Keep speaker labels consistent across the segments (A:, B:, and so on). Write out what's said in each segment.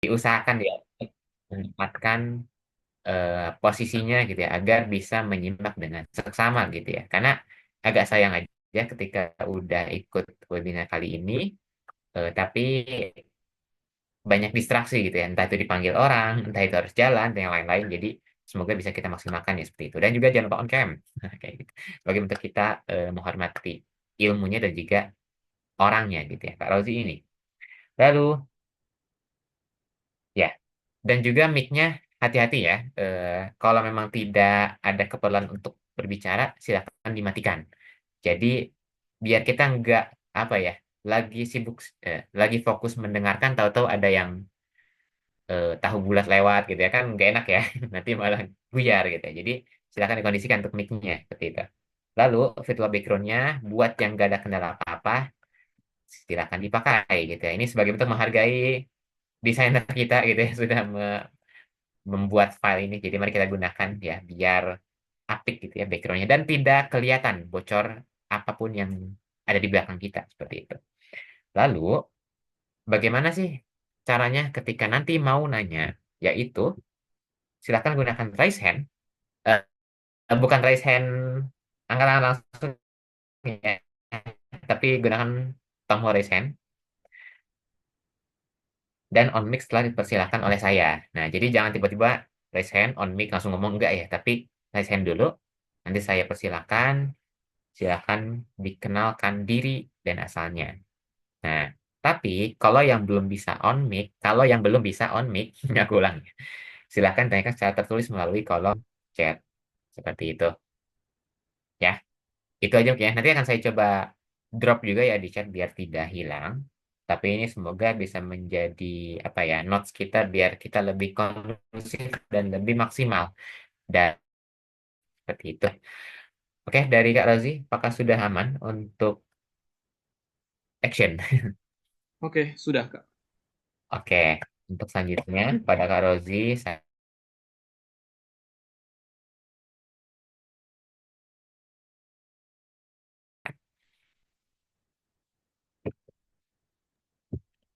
A: diusahakan ya menempatkan posisinya gitu ya agar bisa menyimak dengan seksama gitu ya. Karena agak sayang aja ketika udah ikut webinar kali ini, tapi banyak distraksi gitu ya. Entah itu dipanggil orang, entah itu harus jalan, dan yang lain-lain. Jadi semoga bisa kita maksimalkan ya seperti itu. Dan juga jangan lupa on cam. Kayak gitu. Bagi bentuk kita menghormati ilmunya dan juga orangnya gitu ya. Kak Rozi ini. Lalu ya, dan juga mic-nya hati-hati ya. Kalau memang tidak ada keperluan untuk berbicara, silakan dimatikan. Jadi biar kita nggak apa ya, lagi sibuk, lagi fokus mendengarkan, tahu-tahu ada yang tahu bulat lewat gitu ya kan nggak enak ya. Nanti malah buyar gitu ya. Jadi silakan dikondisikan untuk mic-nya seperti itu. Lalu virtual background-nya buat yang nggak ada kendala apa-apa, silakan dipakai gitu ya. Ini sebagai bentuk menghargai desainer kita gitu ya sudah membuat file ini. Jadi mari kita gunakan ya biar apik gitu ya backgroundnya dan tidak kelihatan bocor apapun yang ada di belakang kita seperti itu. Lalu bagaimana sih caranya ketika nanti mau nanya? Yaitu silakan gunakan raise hand, eh, bukan raise hand angkat tangan langsung ya, tapi gunakan tombol raise hand dan on mic setelah dipersilakan oleh saya. Nah, jadi jangan tiba-tiba raise hand, on mic langsung ngomong enggak ya, tapi raise hand dulu, nanti saya persilakan, silakan dikenalkan diri dan asalnya. Nah, tapi kalau yang belum bisa on mic, aku ulang, silakan tanyakan secara tertulis melalui kolom chat seperti itu. Ya, itu aja ya. Nanti akan saya coba drop juga ya di chat biar tidak hilang. Tapi ini semoga bisa menjadi apa ya notes kita biar kita lebih kondusif dan lebih maksimal dan seperti itu. Oke, dari Kak Rozi, apakah sudah aman untuk action?
B: Oke, sudah, Kak.
A: Oke, untuk selanjutnya pada Kak Rozi, saya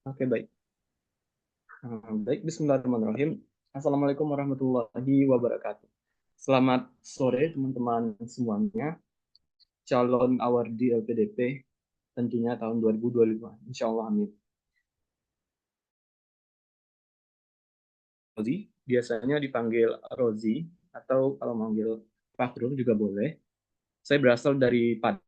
B: Oke, baik. Baik, bismillahirrahmanirrahim. Assalamualaikum warahmatullahi wabarakatuh. Selamat sore, teman-teman semuanya. Calon awardi LPDP tentunya tahun 2025. Insya Allah, amin. Rozi, biasanya dipanggil Rozi, atau kalau manggil Fakhrul juga boleh. Saya berasal dari Padang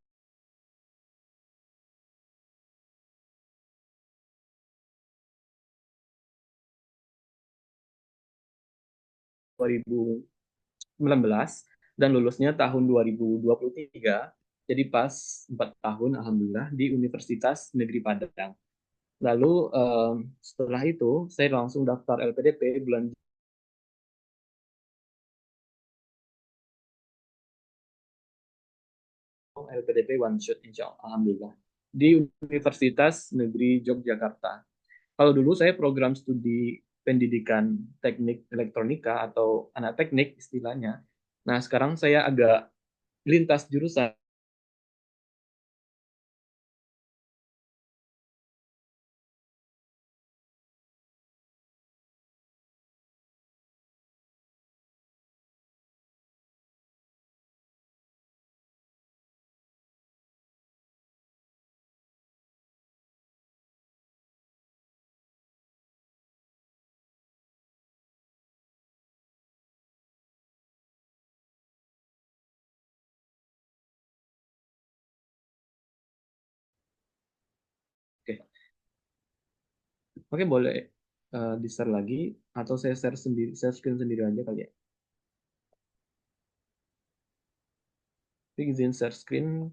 B: dua ribu sembilan belas dan lulusnya tahun 2023. Jadi pas 4 tahun, Alhamdulillah, di Universitas Negeri Padang. Lalu setelah itu saya langsung daftar LPDP bulan LPDP one shot insya Allah, alhamdulillah di Universitas Negeri Yogyakarta. Kalau dulu saya program studi pendidikan teknik elektronika atau anak teknik istilahnya. Nah, sekarang saya agak lintas jurusan. Oke, oke, boleh di-share lagi atau saya share sendiri, share screen sendiri aja kali ya. Tapi izin share screen,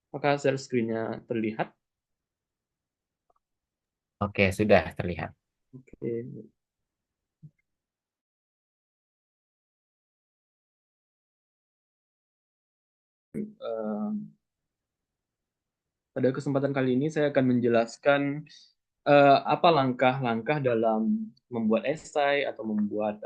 B: apakah share screen-nya terlihat?
A: oke sudah terlihat.
B: Oke. eh, Pada kesempatan kali ini saya akan menjelaskan apa langkah-langkah dalam membuat esai atau membuat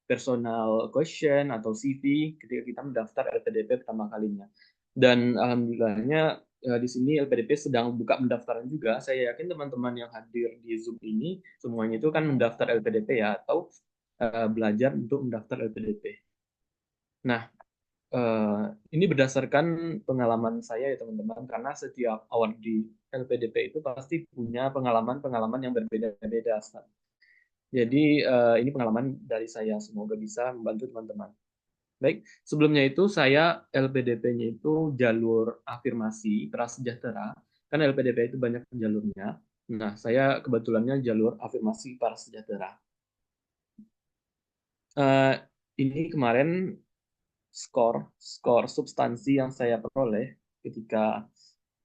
B: personal question atau CV ketika kita mendaftar LPDP pertama kalinya. Dan alhamdulillahnya di sini LPDP sedang buka pendaftaran juga. Saya yakin teman-teman yang hadir di Zoom ini semuanya itu kan mendaftar LPDP ya, atau belajar untuk mendaftar LPDP. Nah, eh, ini berdasarkan pengalaman saya ya teman-teman, karena setiap award di LPDP itu pasti punya pengalaman-pengalaman yang berbeda-beda. Jadi ini pengalaman dari saya, semoga bisa membantu teman-teman. Baik, sebelumnya itu saya LPDP-nya itu jalur afirmasi prasejahtera. Kan LPDP itu banyak jalurnya. Nah, saya kebetulannya jalur afirmasi prasejahtera. Eh, ini kemarin skor skor substansi yang saya peroleh ketika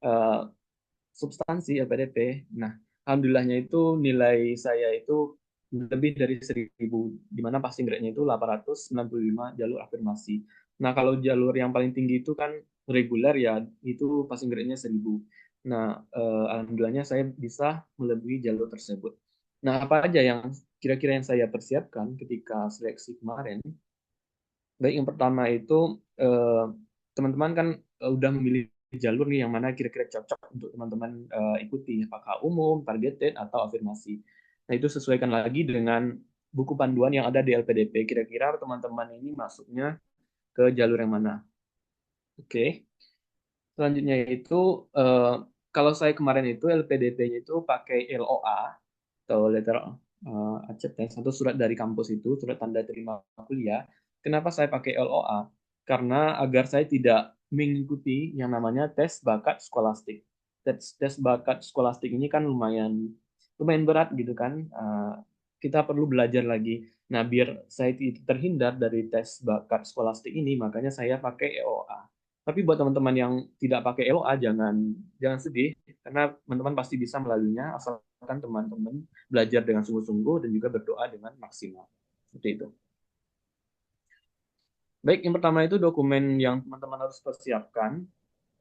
B: eh, substansi LPDP. Nah, alhamdulillahnya itu nilai saya itu lebih dari 1.000, di mana passing grade-nya itu 895 jalur afirmasi. Nah, kalau jalur yang paling tinggi itu kan reguler ya, itu passing grade-nya 1.000. Nah, alhamdulillahnya saya bisa melebihi jalur tersebut. Nah, apa aja yang kira-kira yang saya persiapkan ketika seleksi kemarin? Baik, yang pertama itu eh, teman-teman kan udah memilih jalur nih yang mana kira-kira cocok untuk teman-teman ikuti, apakah umum, targeted, atau afirmasi. Nah, itu sesuaikan lagi dengan buku panduan yang ada di LPDP. Kira-kira teman-teman ini masuknya ke jalur yang mana? Oke. Selanjutnya itu eh, kalau saya kemarin itu LPDP-nya itu pakai LOA atau letter acceptance, atau surat dari kampus itu, surat tanda terima kuliah. Kenapa saya pakai LOA? Karena agar saya tidak mengikuti yang namanya tes bakat skolastik. Tes bakat skolastik ini kan lumayan lumayan berat gitu kan. Kita perlu belajar lagi. Nah, biar saya terhindar dari tes bakat skolastik ini, makanya saya pakai LOA. Tapi buat teman-teman yang tidak pakai LOA, jangan jangan sedih, karena teman-teman pasti bisa melaluinya asalkan teman-teman belajar dengan sungguh-sungguh dan juga berdoa dengan maksimal. Seperti itu. Baik, yang pertama itu dokumen yang teman-teman harus persiapkan.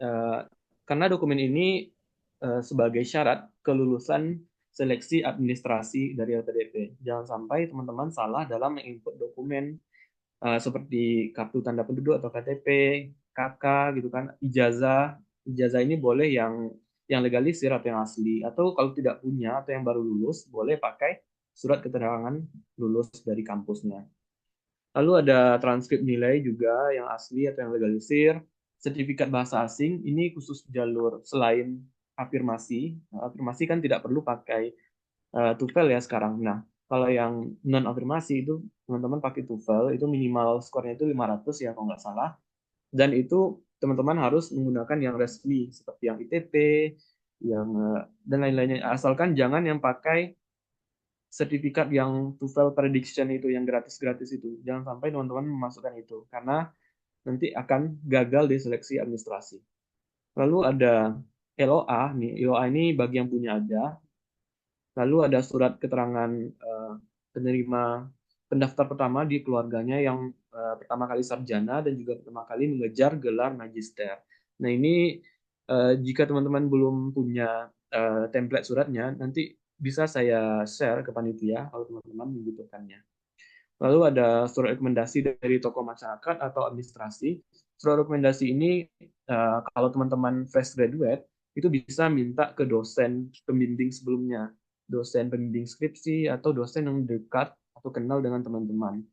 B: Eh, karena dokumen ini sebagai syarat kelulusan seleksi administrasi dari LPDP. Jangan sampai teman-teman salah dalam menginput dokumen seperti kartu tanda penduduk atau KTP, KK gitu kan, ijazah. Ijazah ini boleh yang legalisir atau yang asli, atau kalau tidak punya atau yang baru lulus boleh pakai surat keterangan lulus dari kampusnya. Lalu ada transkrip nilai juga yang asli atau yang legalisir, sertifikat bahasa asing, ini khusus jalur selain afirmasi. Nah, afirmasi kan tidak perlu pakai TOEFL ya sekarang. Nah, kalau yang non afirmasi itu teman-teman pakai TOEFL, itu minimal skornya itu 500 ya kalau nggak salah. Dan itu teman-teman harus menggunakan yang resmi seperti yang ITP, yang dan lain-lainnya. Asalkan jangan yang pakai sertifikat yang TOEFL prediction itu, yang gratis-gratis itu. Jangan sampai teman-teman memasukkan itu karena nanti akan gagal di seleksi administrasi. Lalu ada LOA nih. LOA ini bagi yang punya aja. Lalu ada surat keterangan penerima pendaftar pertama di keluarganya yang pertama kali sarjana dan juga pertama kali mengejar gelar magister. Nah, ini jika teman-teman belum punya template suratnya, nanti bisa saya share ke panitia kalau teman-teman membutuhkannya. Lalu ada surat rekomendasi dari tokoh masyarakat atau administrasi. Surat rekomendasi ini kalau teman-teman fresh graduate itu bisa minta ke dosen pembimbing sebelumnya, dosen pembimbing skripsi atau dosen yang dekat atau kenal dengan teman-teman.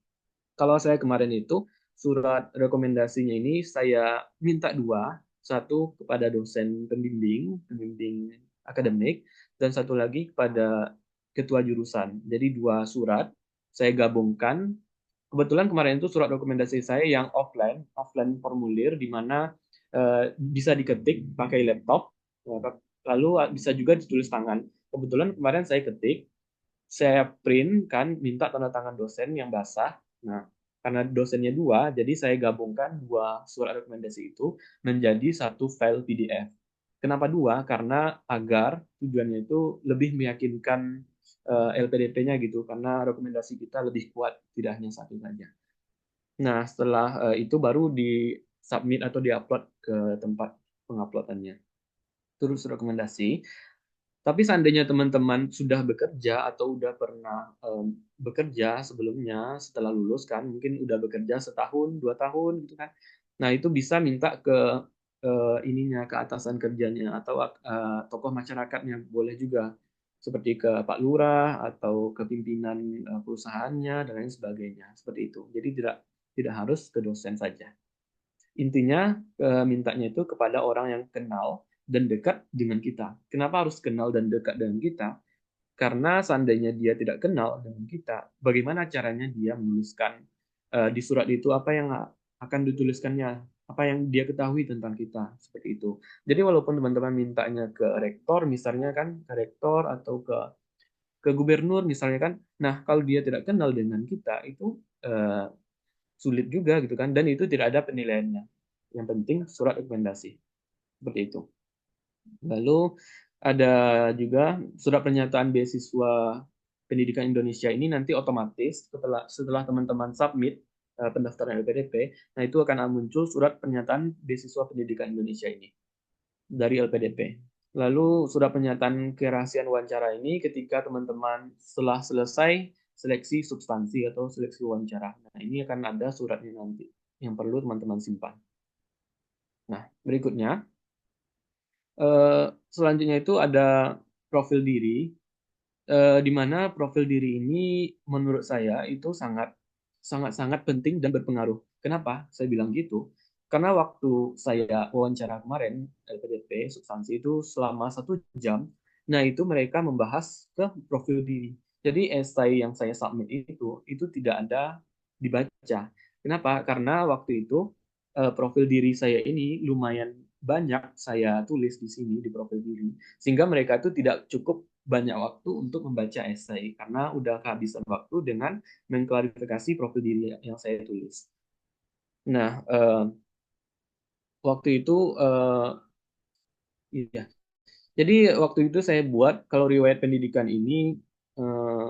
B: Kalau saya kemarin itu surat rekomendasinya ini saya minta dua, satu kepada dosen pembimbing akademik, dan satu lagi kepada ketua jurusan. Jadi dua surat saya gabungkan. Kebetulan kemarin itu surat rekomendasi saya yang offline formulir di mana bisa diketik pakai laptop, lalu bisa juga ditulis tangan. Kebetulan kemarin saya ketik, saya print kan, minta tanda tangan dosen yang basah. Nah, karena dosennya dua, jadi saya gabungkan dua surat rekomendasi itu menjadi satu file PDF. Kenapa dua? Karena agar tujuannya itu lebih meyakinkan LPDP-nya gitu, karena rekomendasi kita lebih kuat, tidak hanya satu saja. Nah, setelah itu baru di submit atau di-upload ke tempat penguploadannya. Terus rekomendasi. Tapi seandainya teman-teman sudah bekerja atau udah pernah bekerja sebelumnya setelah lulus kan, mungkin udah bekerja setahun, 2 tahun gitu kan. Nah, itu bisa minta ke ininya keatasan kerjanya atau tokoh masyarakatnya boleh juga seperti ke Pak Lurah atau ke pimpinan perusahaannya dan lain sebagainya seperti itu. Jadi tidak tidak harus ke dosen saja. Intinya mintanya itu kepada orang yang kenal dan dekat dengan kita. Kenapa harus kenal dan dekat dengan kita? Karena seandainya dia tidak kenal dengan kita, bagaimana caranya dia menuliskan di surat itu apa yang akan dituliskannya, apa yang dia ketahui tentang kita, seperti itu. Jadi walaupun teman-teman mintanya ke rektor, misalnya kan, ke rektor atau ke gubernur misalnya kan, nah kalau dia tidak kenal dengan kita, itu sulit juga gitu kan, dan itu tidak ada penilaiannya. Yang penting surat rekomendasi, seperti itu. Lalu ada juga surat pernyataan beasiswa pendidikan Indonesia ini nanti otomatis setelah teman-teman submit pendaftaran LPDP, nah itu akan muncul surat pernyataan beasiswa pendidikan Indonesia ini dari LPDP. Lalu surat pernyataan kerahasiaan wawancara ini ketika teman-teman setelah selesai seleksi substansi atau seleksi wawancara. Nah, ini akan ada suratnya nanti yang perlu teman-teman simpan. Nah, berikutnya selanjutnya itu ada profil diri, di mana profil diri ini menurut saya itu sangat sangat sangat penting dan berpengaruh. Kenapa saya bilang gitu? Karena waktu saya wawancara kemarin LPDP substansi itu selama 1 jam, nah itu mereka membahas ke profil diri. Jadi esai yang saya submit itu tidak ada dibaca. Kenapa? Karena waktu itu profil diri saya ini lumayan banyak saya tulis di sini di profil diri, sehingga mereka itu tidak cukup banyak waktu untuk membaca esai karena udah kehabisan waktu dengan mengklarifikasi profil diri yang saya tulis. Nah, waktu itu iya. Jadi waktu itu saya buat kalau riwayat pendidikan ini eh,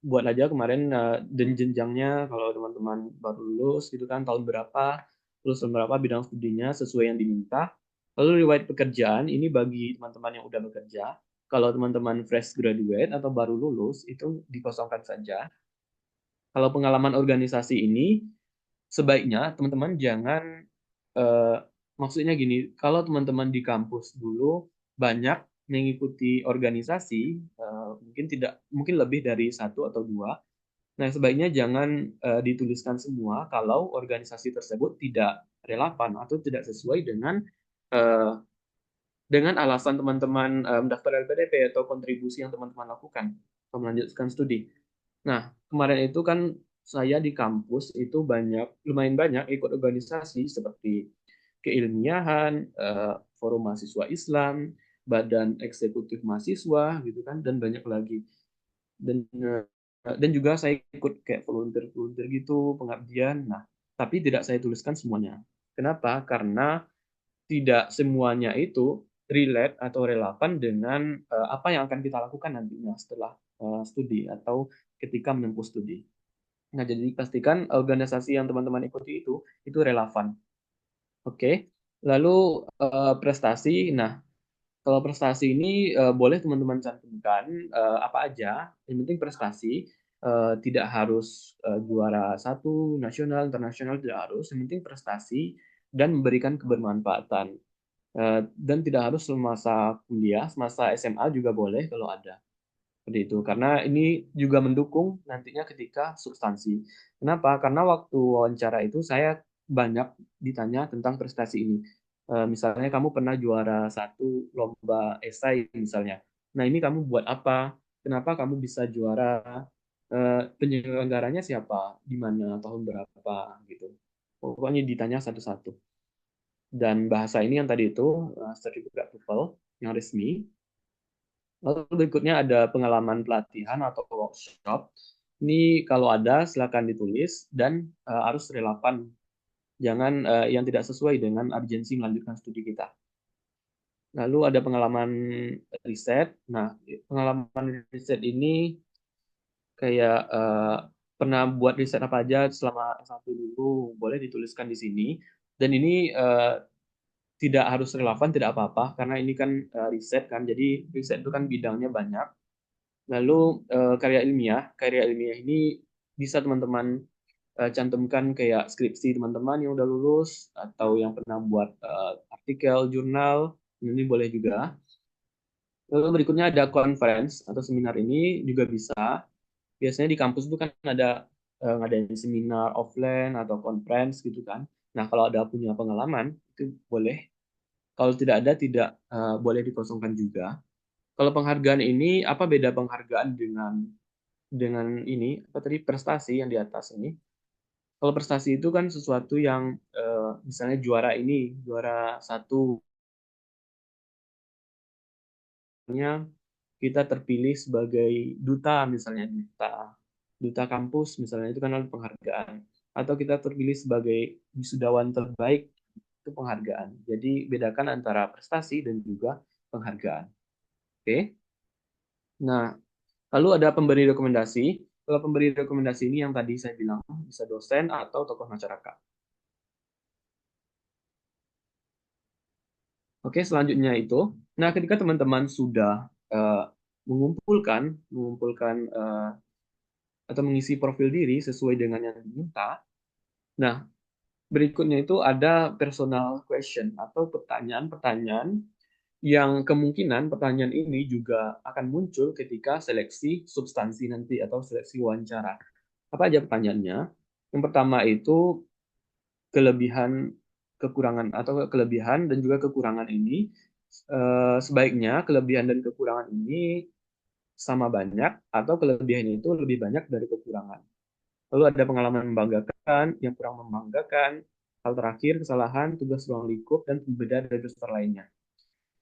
B: buat aja kemarin dan jenjangnya kalau teman-teman baru lulus gitu kan tahun berapa, lulus tahun berapa bidang studinya sesuai yang diminta. Lalu riwayat pekerjaan ini bagi teman-teman yang udah bekerja. Kalau teman-teman fresh graduate atau baru lulus itu dikosongkan saja. Kalau pengalaman organisasi ini sebaiknya teman-teman jangan eh, maksudnya gini, kalau teman-teman di kampus dulu banyak mengikuti organisasi, mungkin lebih dari satu atau dua. Nah, sebaiknya jangan dituliskan semua kalau organisasi tersebut tidak relevan atau tidak sesuai eh, dengan alasan teman-teman mendaftar LPDP atau kontribusi yang teman-teman lakukan atau melanjutkan studi. Nah, kemarin itu kan saya di kampus itu lumayan banyak ikut organisasi seperti keilmiahan, forum mahasiswa Islam, badan eksekutif mahasiswa gitu kan, dan banyak lagi. Dan juga saya ikut kayak volunteer gitu, pengabdian. Nah, tapi tidak saya tuliskan semuanya. Kenapa? Karena tidak semuanya itu relate atau relevan dengan apa yang akan kita lakukan nantinya setelah studi atau ketika menempuh studi. Nah, jadi pastikan organisasi yang teman-teman ikuti itu relevan. Oke. Lalu prestasi. Nah, kalau prestasi ini boleh teman-teman cantumkan apa aja. Yang penting prestasi. Tidak harus juara satu, nasional, internasional tidak harus. Yang penting prestasi dan memberikan kebermanfaatan. Dan tidak harus semasa kuliah, semasa SMA juga boleh kalau ada. Seperti itu. Karena ini juga mendukung nantinya ketika substansi. Kenapa? Karena waktu wawancara itu saya banyak ditanya tentang prestasi ini. Misalnya kamu pernah juara satu lomba esai misalnya. Nah ini kamu buat apa? Kenapa kamu bisa juara? Penyelenggaranya siapa? Di mana? Tahun berapa? Gitu. Pokoknya ditanya satu-satu. Dan bahasa ini yang tadi itu sertifikat TOEFL yang resmi. Lalu berikutnya ada pengalaman pelatihan atau workshop. Ini kalau ada silakan ditulis dan harus relevan. Jangan yang tidak sesuai dengan urgensi melanjutkan studi kita. Lalu ada pengalaman riset. Nah, pengalaman riset ini kayak pernah buat riset apa aja selama S1 dulu, boleh dituliskan di sini. Dan ini tidak harus relevan, tidak apa-apa, karena ini kan riset kan, jadi riset itu kan bidangnya banyak. Lalu karya ilmiah ini bisa teman-teman cantumkan kayak skripsi teman-teman yang udah lulus atau yang pernah buat artikel, jurnal, ini boleh juga. Lalu berikutnya ada conference atau seminar, ini juga bisa. Biasanya di kampus itu kan ada ngadain seminar offline atau conference gitu kan. Nah, kalau ada punya pengalaman itu boleh. Kalau tidak ada, tidak boleh dikosongkan juga. Kalau penghargaan ini, apa beda penghargaan dengan ini apa tadi, prestasi yang di atas ini? Kalau prestasi itu kan sesuatu yang misalnya juara ini, juara satu, misalnya kita terpilih sebagai duta, misalnya duta duta kampus, misalnya itu kan adalah penghargaan. Atau kita terpilih sebagai wisudawan terbaik, itu penghargaan. Jadi bedakan antara prestasi dan juga penghargaan. Oke. Nah, lalu ada pemberi rekomendasi. Kalau pemberi rekomendasi ini yang tadi saya bilang bisa dosen atau tokoh masyarakat. Oke, selanjutnya itu. Nah, ketika teman-teman sudah mengumpulkan atau mengisi profil diri sesuai dengan yang diminta, nah berikutnya itu ada personal question atau pertanyaan-pertanyaan yang kemungkinan pertanyaan ini juga akan muncul ketika seleksi substansi nanti atau seleksi wawancara. Apa aja pertanyaannya? Yang pertama itu kelebihan, kekurangan, atau kelebihan dan juga kekurangan ini, sebaiknya kelebihan dan kekurangan ini sama banyak atau kelebihan itu lebih banyak dari kekurangan. Lalu ada pengalaman membanggakan, yang kurang membanggakan, hal terakhir kesalahan, tugas ruang lingkup, dan pembeda dari peserta lainnya.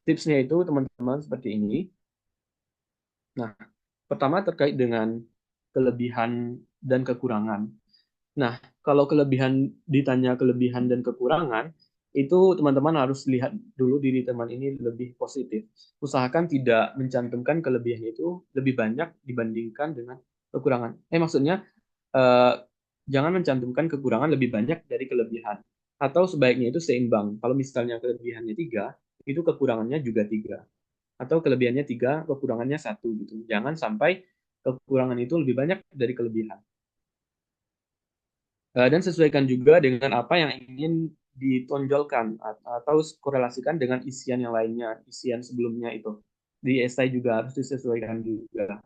B: Tipsnya itu teman-teman seperti ini. Nah, pertama terkait dengan kelebihan dan kekurangan. Nah, kalau kelebihan, ditanya kelebihan dan kekurangan, itu teman-teman harus lihat dulu diri teman ini lebih positif. Usahakan tidak mencantumkan kelebihan itu lebih banyak dibandingkan dengan kekurangan. Maksudnya eh, jangan mencantumkan kekurangan lebih banyak dari kelebihan. Atau sebaiknya itu seimbang. Kalau misalnya kelebihannya 3, itu kekurangannya juga 3. Atau kelebihannya 3, kekurangannya 1 gitu. Jangan sampai kekurangan itu lebih banyak dari kelebihan. Dan sesuaikan juga dengan apa yang ingin ditonjolkan atau korelasikan dengan isian yang lainnya, isian sebelumnya itu. Di esai juga harus disesuaikan juga.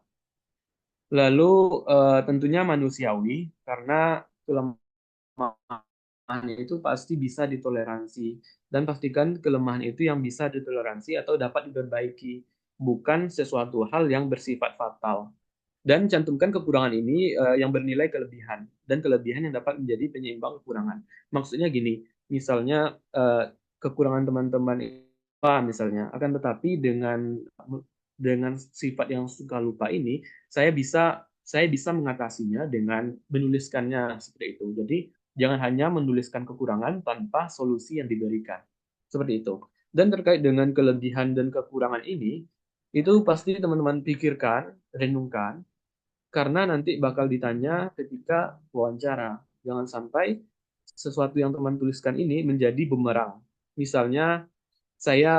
B: Lalu tentunya manusiawi, karena kelemahan itu pasti bisa ditoleransi, dan pastikan kelemahan itu yang bisa ditoleransi atau dapat diperbaiki, bukan sesuatu hal yang bersifat fatal. Dan cantumkan kekurangan ini yang bernilai kelebihan, dan kelebihan yang dapat menjadi penyeimbang kekurangan. Maksudnya gini, misalnya kekurangan teman-teman apa misalnya, akan tetapi dengan sifat yang suka lupa ini, saya bisa mengatasinya dengan menuliskannya seperti itu. Jadi jangan hanya menuliskan kekurangan tanpa solusi yang diberikan. Seperti itu. Dan terkait dengan kelebihan dan kekurangan ini, itu pasti teman-teman pikirkan, renungkan, karena nanti bakal ditanya ketika wawancara. Jangan sampai sesuatu yang teman tuliskan ini menjadi bumerang. Misalnya,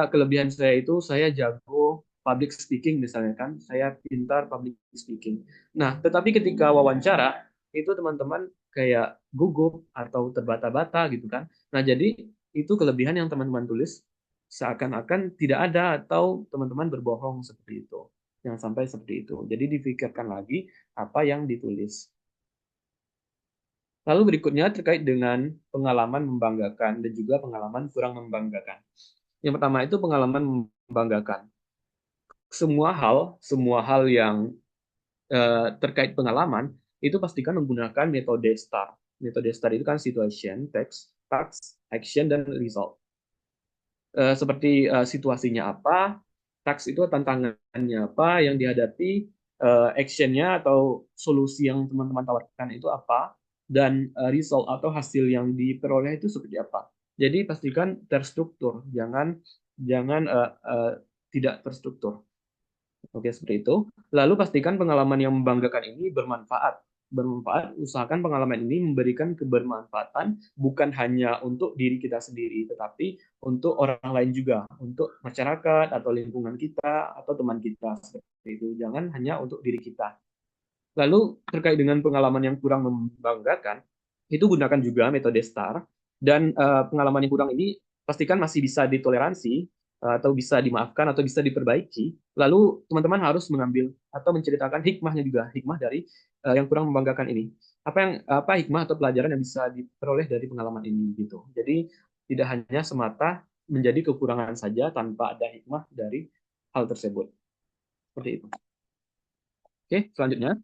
B: kelebihan saya itu saya jago public speaking misalnya kan, saya pintar public speaking. Nah, tetapi ketika wawancara itu teman-teman kayak gugup atau terbata-bata gitu kan. Nah, jadi itu kelebihan yang teman-teman tulis seakan-akan tidak ada atau teman-teman berbohong seperti itu. Jangan sampai seperti itu. Jadi difikirkan lagi apa yang ditulis. Lalu berikutnya terkait dengan pengalaman membanggakan dan juga pengalaman kurang membanggakan. Yang pertama itu pengalaman membanggakan. Semua hal yang terkait pengalaman itu pastikan menggunakan metode STAR. Metode STAR itu kan situation, text, task, action, dan result. Seperti situasinya apa, task itu tantangannya apa yang dihadapi, actionnya atau solusi yang teman-teman tawarkan itu apa, dan result atau hasil yang diperoleh itu seperti apa. Jadi pastikan terstruktur, jangan jangan tidak terstruktur. Oke, seperti itu. Lalu pastikan pengalaman yang membanggakan ini bermanfaat. Bermanfaat, usahakan pengalaman ini memberikan kebermanfaatan bukan hanya untuk diri kita sendiri, tetapi untuk orang lain juga, untuk masyarakat atau lingkungan kita atau teman kita seperti itu. Jangan hanya untuk diri kita. Lalu terkait dengan pengalaman yang kurang membanggakan, itu gunakan juga metode STAR, dan pengalaman yang kurang ini pastikan masih bisa ditoleransi atau bisa dimaafkan atau bisa diperbaiki. Lalu teman-teman harus mengambil atau menceritakan hikmahnya juga, hikmah dari yang kurang membanggakan ini. Apa hikmah atau pelajaran yang bisa diperoleh dari pengalaman ini gitu. Jadi tidak hanya semata menjadi kekurangan saja tanpa ada hikmah dari hal tersebut. Seperti itu. Oke, selanjutnya.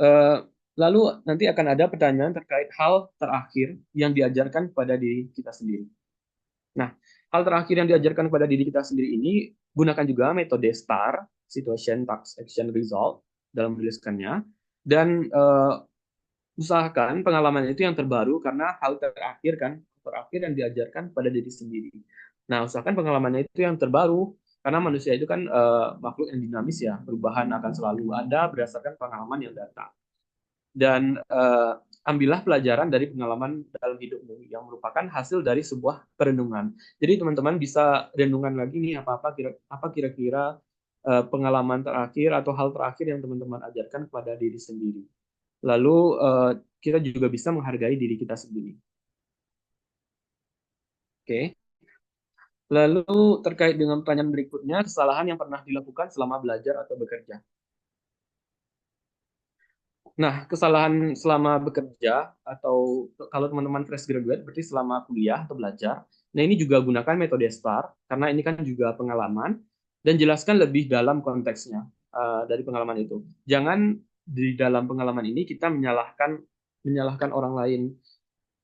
B: Eh, Lalu nanti akan ada pertanyaan terkait hal terakhir yang diajarkan pada diri kita sendiri. Nah, hal terakhir yang diajarkan kepada diri kita sendiri ini, gunakan juga metode STAR, Situation, Task, Action, Result, dalam menuliskannya. Dan usahakan pengalaman itu yang terbaru, karena hal terakhir yang diajarkan pada diri sendiri. Nah, usahakan pengalamannya itu yang terbaru, karena manusia itu kan makhluk yang dinamis ya, perubahan akan selalu ada berdasarkan pengalaman yang datang. Dan ambillah pelajaran dari pengalaman dalam hidupmu yang merupakan hasil dari sebuah perenungan. Jadi teman-teman bisa renungan lagi nih apa kira-kira pengalaman terakhir atau hal terakhir yang teman-teman ajarkan kepada diri sendiri. Lalu kita juga bisa menghargai diri kita sendiri. Oke. Lalu terkait dengan pertanyaan berikutnya, kesalahan yang pernah dilakukan selama belajar atau bekerja. Nah, kesalahan selama bekerja atau kalau teman-teman fresh graduate berarti selama kuliah atau belajar. Nah, ini juga gunakan metode STAR karena ini kan juga pengalaman dan jelaskan lebih dalam konteksnya dari pengalaman itu. Jangan di dalam pengalaman ini kita menyalahkan orang lain.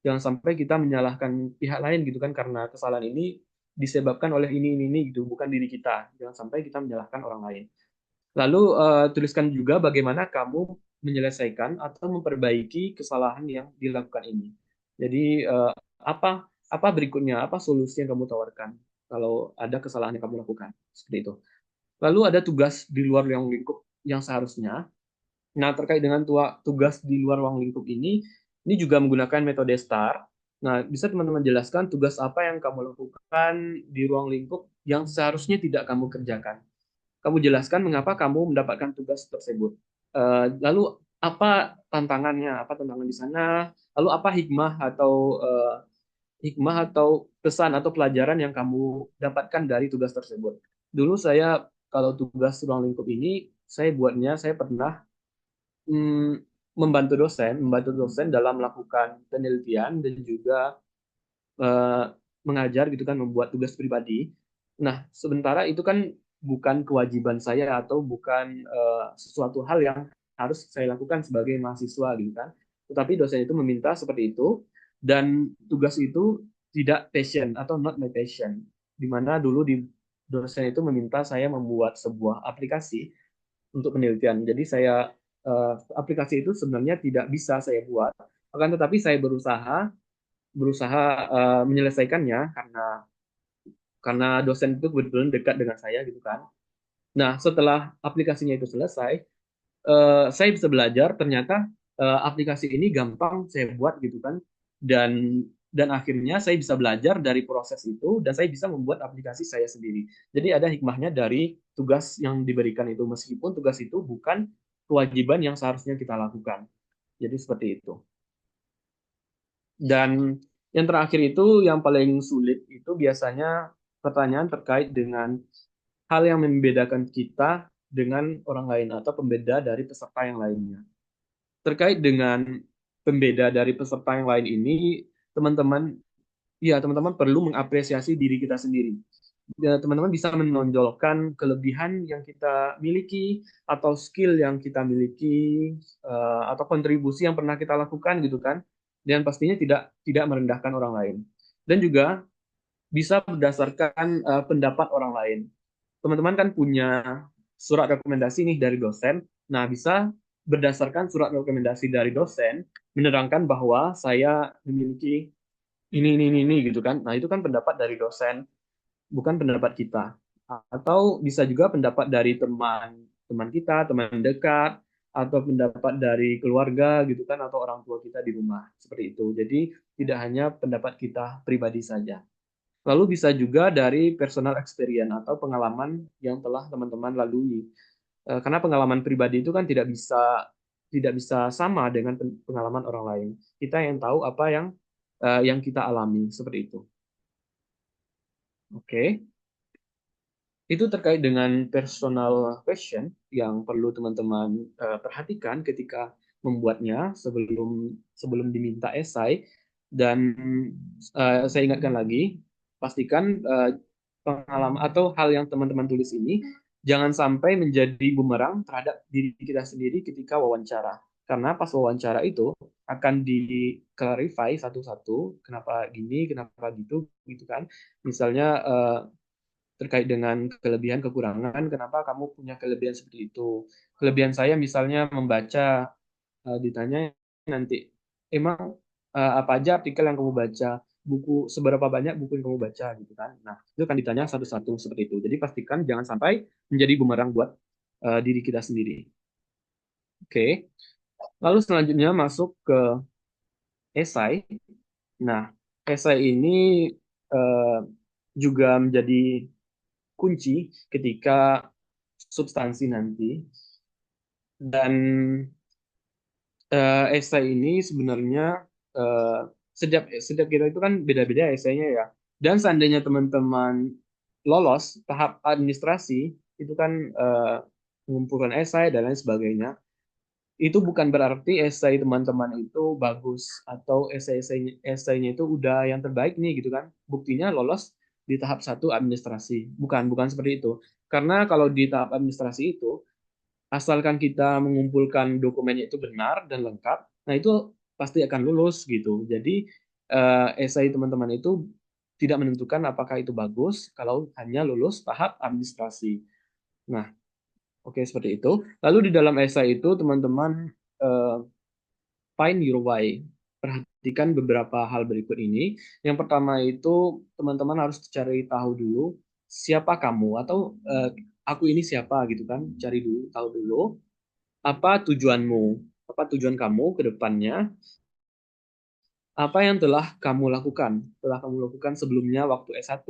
B: Jangan sampai kita menyalahkan pihak lain gitu kan, karena kesalahan ini disebabkan oleh ini gitu, bukan diri kita. Jangan sampai kita menyalahkan orang lain. Lalu tuliskan juga bagaimana kamu menyelesaikan atau memperbaiki kesalahan yang dilakukan ini. Jadi apa apa berikutnya, apa solusi yang kamu tawarkan kalau ada kesalahan yang kamu lakukan seperti itu. Lalu ada tugas di luar ruang lingkup yang seharusnya. Nah, terkait dengan tugas di luar ruang lingkup ini juga menggunakan metode STAR. Nah, bisa teman-teman jelaskan tugas apa yang kamu lakukan di ruang lingkup yang seharusnya tidak kamu kerjakan. Kamu jelaskan mengapa kamu mendapatkan tugas tersebut. Lalu apa tantangan di sana? Lalu apa hikmah atau pesan atau pelajaran yang kamu dapatkan dari tugas tersebut? Dulu saya kalau tugas ruang lingkup ini saya pernah membantu dosen dalam melakukan penelitian dan juga eh, mengajar gitu kan, membuat tugas pribadi. Nah, sementara itu kan bukan kewajiban saya atau bukan sesuatu hal yang harus saya lakukan sebagai mahasiswa gitu kan. Tetapi dosen itu meminta seperti itu dan tugas itu tidak passion atau not my passion. Di mana dulu di dosen itu meminta saya membuat sebuah aplikasi untuk penelitian. Jadi aplikasi itu sebenarnya tidak bisa saya buat, akan tetapi saya berusaha berusaha menyelesaikannya karena dosen itu kebetulan dekat dengan saya gitu kan. Nah, setelah aplikasinya itu selesai, saya bisa belajar ternyata aplikasi ini gampang saya buat gitu kan. Dan akhirnya saya bisa belajar dari proses itu dan saya bisa membuat aplikasi saya sendiri. Jadi ada hikmahnya dari tugas yang diberikan itu, meskipun tugas itu bukan kewajiban yang seharusnya kita lakukan. Jadi seperti itu. Dan yang terakhir itu, yang paling sulit itu biasanya pertanyaan terkait dengan hal yang membedakan kita dengan orang lain atau pembeda dari peserta yang lainnya. Terkait dengan pembeda dari peserta yang lain ini, teman-teman, ya teman-teman perlu mengapresiasi diri kita sendiri. Ya, teman-teman bisa menonjolkan kelebihan yang kita miliki atau skill yang kita miliki atau kontribusi yang pernah kita lakukan gitu kan, dan pastinya tidak merendahkan orang lain. Dan juga bisa berdasarkan pendapat orang lain. Teman-teman kan punya surat rekomendasi nih dari dosen. Nah, bisa berdasarkan surat rekomendasi dari dosen menerangkan bahwa saya memiliki ini gitu kan. Nah, itu kan pendapat dari dosen, bukan pendapat kita. Atau bisa juga pendapat dari teman teman kita, teman dekat, atau pendapat dari keluarga gitu kan, atau orang tua kita di rumah seperti itu. Jadi tidak hanya pendapat kita pribadi saja. Lalu bisa juga dari personal experience atau pengalaman yang telah teman-teman lalui. Karena pengalaman pribadi itu kan tidak bisa sama dengan pengalaman orang lain. Kita yang tahu apa yang kita alami seperti itu. Oke. Itu terkait dengan personal question yang perlu teman-teman perhatikan ketika membuatnya sebelum sebelum diminta esai. Dan saya ingatkan lagi, pastikan pengalaman atau hal yang teman-teman tulis ini jangan sampai menjadi bumerang terhadap diri kita sendiri ketika wawancara. Karena pas wawancara itu akan di-clarify satu-satu, kenapa gini, kenapa gitu, gitu kan. Misalnya terkait dengan kelebihan kekurangan, kenapa kamu punya kelebihan seperti itu. Kelebihan saya misalnya membaca, ditanya nanti, emang apa aja artikel yang kamu baca, buku seberapa banyak buku yang kamu baca gitu kan. Nah, itu akan ditanya satu-satu seperti itu. Jadi pastikan jangan sampai menjadi bumerang buat diri kita sendiri. Oke. Lalu selanjutnya masuk ke esai. Nah, esai ini eh, juga menjadi kunci ketika substansi nanti. Dan esai ini sebenarnya eh, setiap setiap kita itu kan beda-beda esainya ya. Dan seandainya teman-teman lolos tahap administrasi, itu kan mengumpulkan esai dan lain sebagainya. Itu bukan berarti esai teman-teman itu bagus atau esainya itu udah yang terbaik nih gitu kan. Buktinya lolos di tahap satu administrasi. Bukan seperti itu. Karena kalau di tahap administrasi itu asalkan kita mengumpulkan dokumennya itu benar dan lengkap, nah itu pasti akan lulus gitu. Jadi esai teman-teman itu tidak menentukan apakah itu bagus kalau hanya lulus tahap administrasi. Nah, oke seperti itu. Lalu di dalam esai itu teman-teman eh, find your why. Perhatikan beberapa hal berikut ini. Yang pertama itu teman-teman harus cari tahu dulu siapa kamu atau aku ini siapa gitu kan. Cari dulu, tahu dulu apa tujuanmu, apa tujuan kamu ke depannya, apa yang telah kamu lakukan sebelumnya waktu S1,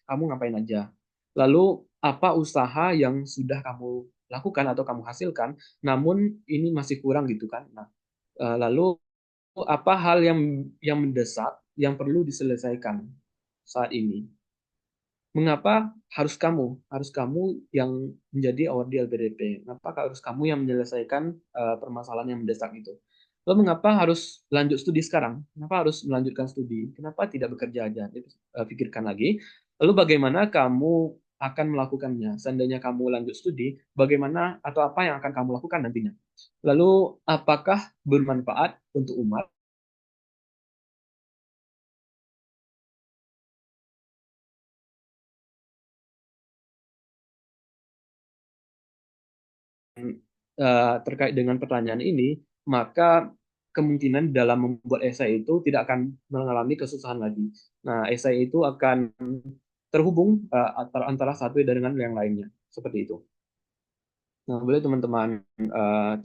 B: kamu ngapain aja. Lalu, apa usaha yang sudah kamu lakukan atau kamu hasilkan, namun ini masih kurang gitu kan. Nah, lalu apa hal yang mendesak yang perlu diselesaikan saat ini? Mengapa harus kamu yang menjadi award di LPDP? Mengapa harus kamu yang menyelesaikan permasalahan yang mendesak itu? Lalu mengapa harus lanjut studi sekarang? Kenapa harus melanjutkan studi? Kenapa tidak bekerja aja? Itu, pikirkan lagi. Lalu bagaimana kamu akan melakukannya? Seandainya kamu lanjut studi, bagaimana atau apa yang akan kamu lakukan nantinya? Lalu apakah bermanfaat untuk umat? Terkait dengan pertanyaan ini, maka kemungkinan dalam membuat esai itu tidak akan mengalami kesusahan lagi. Nah, esai itu akan terhubung antara satu dengan yang lainnya, seperti itu. Nah, boleh teman-teman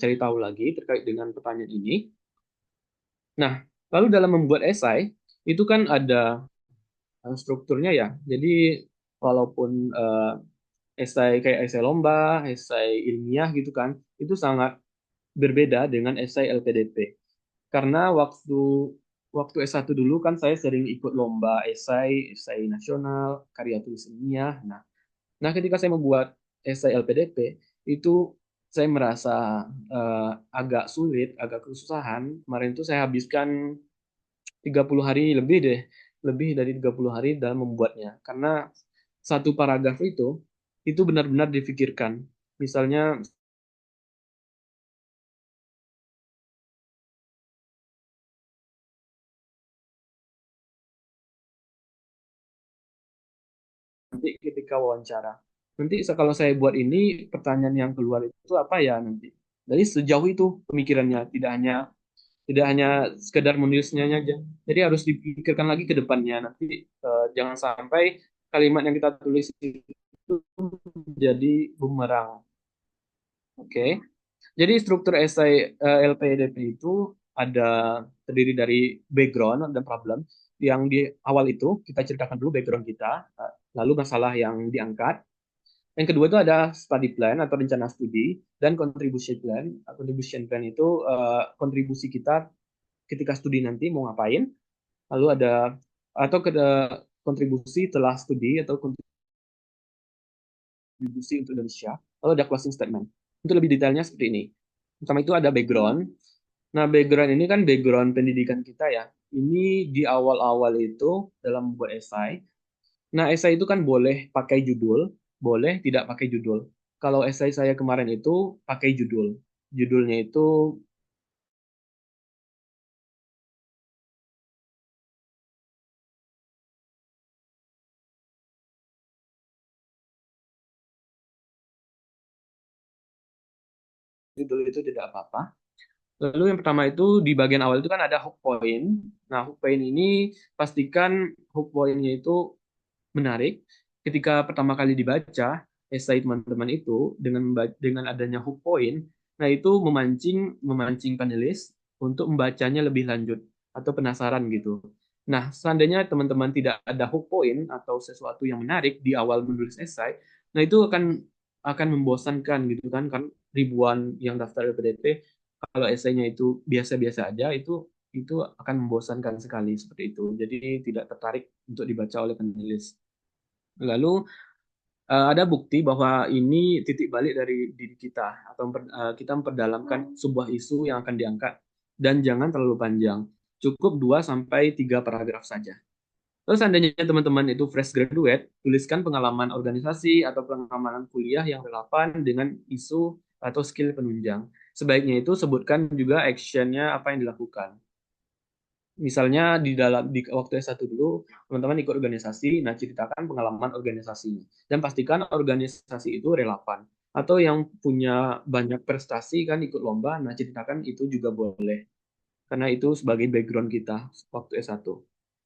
B: cari tahu lagi terkait dengan pertanyaan ini. Nah, lalu dalam membuat esai, itu kan ada strukturnya ya. Jadi, walaupun esai kayak esai lomba, esai ilmiah gitu kan, itu sangat berbeda dengan esai LPDP. Karena waktu S1 dulu kan saya sering ikut lomba esai nasional, karya tulis ilmiah. Nah, ketika saya membuat esai LPDP, itu saya merasa eh, agak sulit, agak kesusahan. Kemarin itu saya habiskan 30 hari lebih deh, lebih dari 30 hari dalam membuatnya. Karena satu paragraf itu benar-benar difikirkan. Misalnya nanti ketika wawancara. Nanti kalau saya buat ini pertanyaan yang keluar itu apa ya nanti. Jadi sejauh itu pemikirannya, tidak hanya sekedar menulisnya aja. Jadi harus dipikirkan lagi ke depannya. Nanti jangan sampai kalimat yang kita tulis itu jadi bumerang. Oke. Jadi struktur esai LPDP itu ada terdiri dari background dan problem. Yang di awal itu kita ceritakan dulu background kita, lalu masalah yang diangkat. Yang kedua itu ada study plan atau rencana studi dan contribution plan. Contribution plan itu kontribusi kita ketika studi nanti mau ngapain. Lalu ada atau kontribusi telah studi atau kontribusi untuk Indonesia, lalu ada closing statement. Untuk lebih detailnya seperti ini. Pertama itu ada background. Nah, background ini kan background pendidikan kita ya. Ini di awal-awal itu dalam membuat esai. Nah, esai itu kan boleh pakai judul, boleh tidak pakai judul. Kalau esai saya kemarin itu pakai judul. Judulnya itu judul itu tidak apa-apa. Lalu yang pertama itu di bagian awal itu kan ada hook point. Nah, hook point ini pastikan hook pointnya itu menarik. Ketika pertama kali dibaca esai teman-teman itu dengan adanya hook point, nah itu memancing memancing panelis untuk membacanya lebih lanjut atau penasaran gitu. Nah, seandainya teman-teman tidak ada hook point atau sesuatu yang menarik di awal menulis esai, nah itu akan membosankan gitu kan ribuan yang daftar LPDP kalau esainya itu biasa-biasa aja itu akan membosankan sekali seperti itu. Jadi tidak tertarik untuk dibaca oleh penulis. Lalu ada bukti bahwa ini titik balik dari diri kita atau kita memperdalamkan sebuah isu yang akan diangkat dan jangan terlalu panjang. Cukup 2 sampai 3 paragraf saja. Terus seandainya teman-teman itu fresh graduate, tuliskan pengalaman organisasi atau pengalaman kuliah yang relevan dengan isu atau skill penunjang. Sebaiknya itu sebutkan juga actionnya apa yang dilakukan. Misalnya di waktu S1 dulu, teman-teman ikut organisasi, nah ceritakan pengalaman organisasinya. Dan pastikan organisasi itu relevan. Atau yang punya banyak prestasi kan ikut lomba, nah ceritakan itu juga boleh. Karena itu sebagai background kita waktu S1.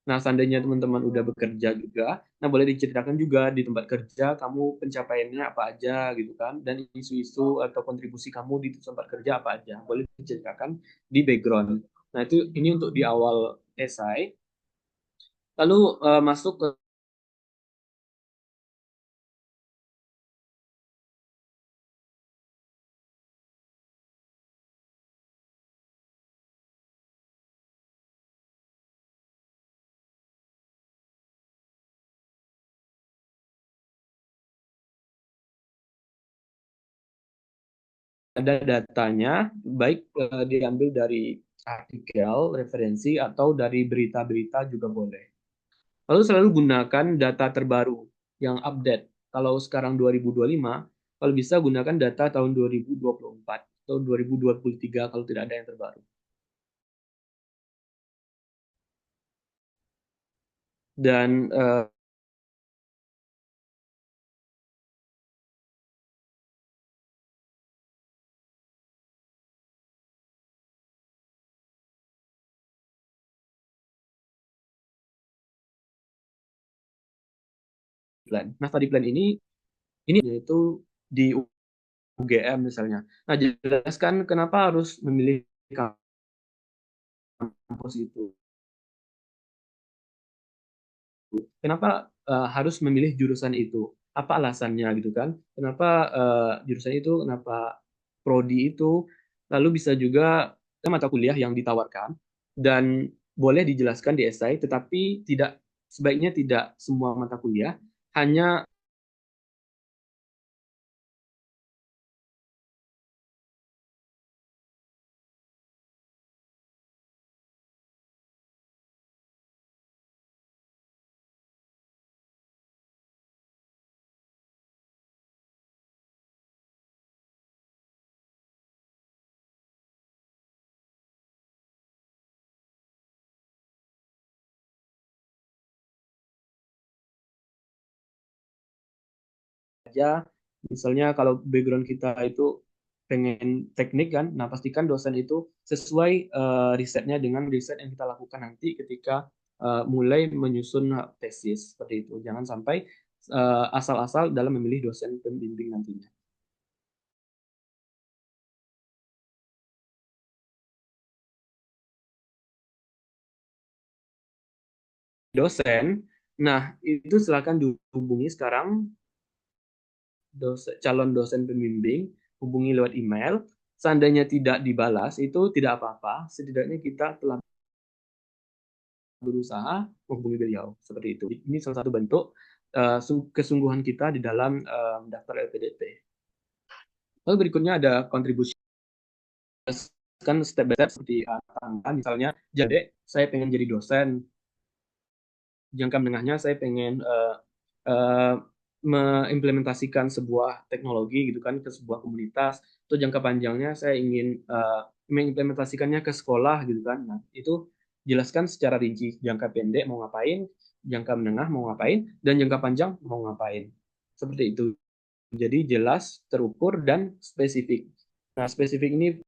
B: Nah, seandainya teman-teman udah bekerja juga, nah boleh diceritakan juga di tempat kerja kamu pencapaiannya apa aja gitu kan, dan isu-isu atau kontribusi kamu di tempat kerja apa aja, boleh diceritakan di background. Nah, itu ini untuk di awal esai. Lalu masuk ke ada datanya, baik diambil dari artikel, referensi, atau dari berita-berita juga boleh. Lalu selalu gunakan data terbaru yang update. Kalau sekarang 2025, kalau bisa gunakan data tahun 2024 atau 2023 kalau tidak ada yang terbaru. Dan plan. Nah, study plan ini yaitu di UGM misalnya. Nah, jelaskan kenapa harus memilih kampus itu. Kenapa harus memilih jurusan itu? Apa alasannya gitu kan? Kenapa jurusan itu? Kenapa prodi itu? Lalu bisa juga mata kuliah yang ditawarkan dan boleh dijelaskan di esai, tetapi tidak sebaiknya tidak semua mata kuliah, hanya aja. Misalnya kalau background kita itu pengen teknik kan, nah pastikan dosen itu sesuai risetnya dengan riset yang kita lakukan nanti ketika mulai menyusun tesis seperti itu. Jangan sampai asal-asal dalam memilih dosen pembimbing nantinya. Dosen, nah itu silakan dihubungi sekarang calon dosen pembimbing, hubungi lewat email. Seandainya tidak dibalas, itu tidak apa-apa. Setidaknya kita telah berusaha menghubungi beliau seperti itu. Ini salah satu bentuk kesungguhan kita di dalam daftar LPDP. Lalu berikutnya ada kontribusi, kan step by step seperti tangga, misalnya jadi saya pengen jadi dosen, jangka menengahnya saya pengen uh, mengimplementasikan sebuah teknologi gitu kan ke sebuah komunitas, atau jangka panjangnya saya ingin mengimplementasikannya ke sekolah gitu kan. Nah, itu jelaskan secara rinci jangka pendek mau ngapain, jangka menengah mau ngapain, dan jangka panjang mau ngapain. Seperti itu. Jadi jelas, terukur, dan spesifik. Nah, spesifik ini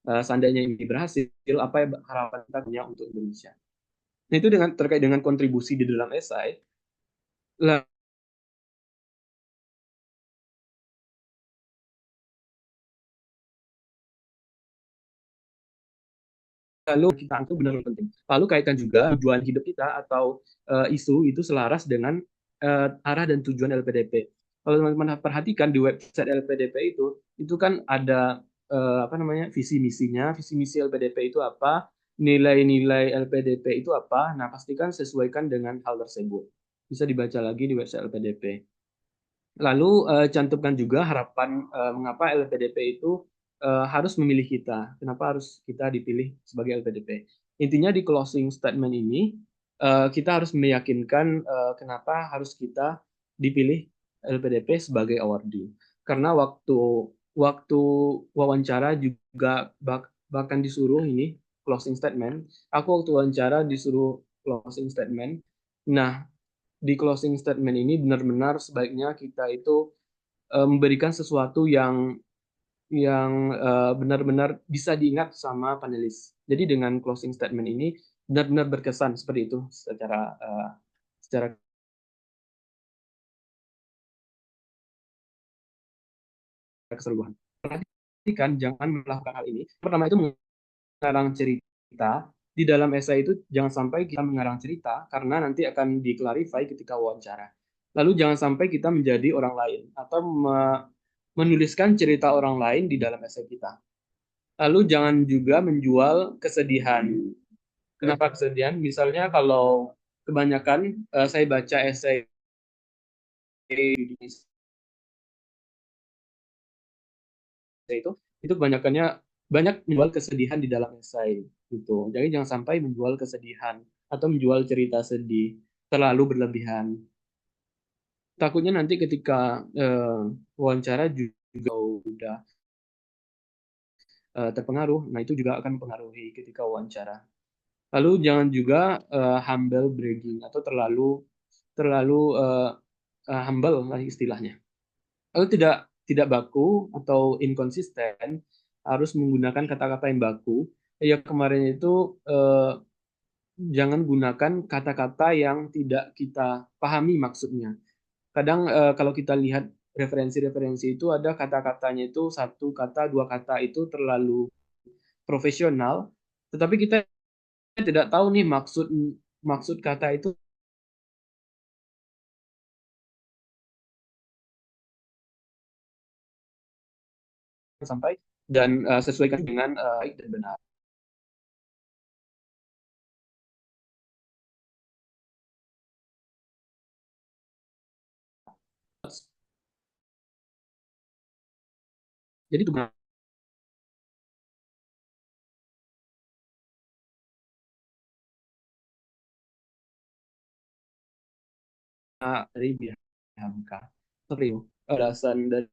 B: seandainya ini berhasil, apa yang harapan kita punya untuk Indonesia. Nah, itu dengan terkait dengan kontribusi di dalam esai. Lalu kita itu benar-benar penting. Lalu kaitkan juga tujuan hidup kita atau isu itu selaras dengan arah dan tujuan LPDP. Kalau teman-teman perhatikan di website LPDP itu kan ada apa namanya visi misinya, visi misi LPDP itu apa, nilai-nilai LPDP itu apa. Nah, pastikan sesuaikan dengan hal tersebut. Bisa dibaca lagi di website LPDP. Lalu cantumkan juga harapan mengapa LPDP itu harus memilih kita. Kenapa harus kita dipilih sebagai LPDP? Intinya di closing statement ini kita harus meyakinkan kenapa harus kita dipilih LPDP sebagai awardee. Karena waktu waktu wawancara juga bahkan disuruh ini closing statement. Aku waktu wawancara disuruh closing statement. Nah, di closing statement ini benar-benar sebaiknya kita itu memberikan sesuatu yang benar-benar bisa diingat sama panelis. Jadi dengan closing statement ini benar-benar berkesan seperti itu secara keseluruhan. Perhatikan jangan melakukan hal ini. Pertama itu mengarang cerita. Di dalam esai itu jangan sampai kita mengarang cerita karena nanti akan diklarify ketika wawancara. Lalu jangan sampai kita menjadi orang lain atau menuliskan cerita orang lain di dalam esai kita. Lalu jangan juga menjual kesedihan. Kenapa kesedihan? Misalnya kalau kebanyakan saya baca esai di itu kebanyakannya banyak menjual kesedihan di dalam esai gitu. Jadi jangan sampai menjual kesedihan atau menjual cerita sedih terlalu berlebihan. Takutnya nanti ketika wawancara juga udah terpengaruh, nah itu juga akan mempengaruhi ketika wawancara. Lalu jangan juga humble bragging atau terlalu terlalu humble lah istilahnya. Lalu tidak baku atau inkonsisten, harus menggunakan kata-kata yang baku. Ya kemarin itu jangan gunakan kata-kata yang tidak kita pahami maksudnya. Kadang kalau kita lihat referensi-referensi itu ada kata-katanya itu satu kata, dua kata itu terlalu profesional, tetapi kita tidak tahu nih maksud maksud kata itu sampai dan sesuaikan dengan baik dan benar. Jadi itu dari BHMK. Serius, alasan dari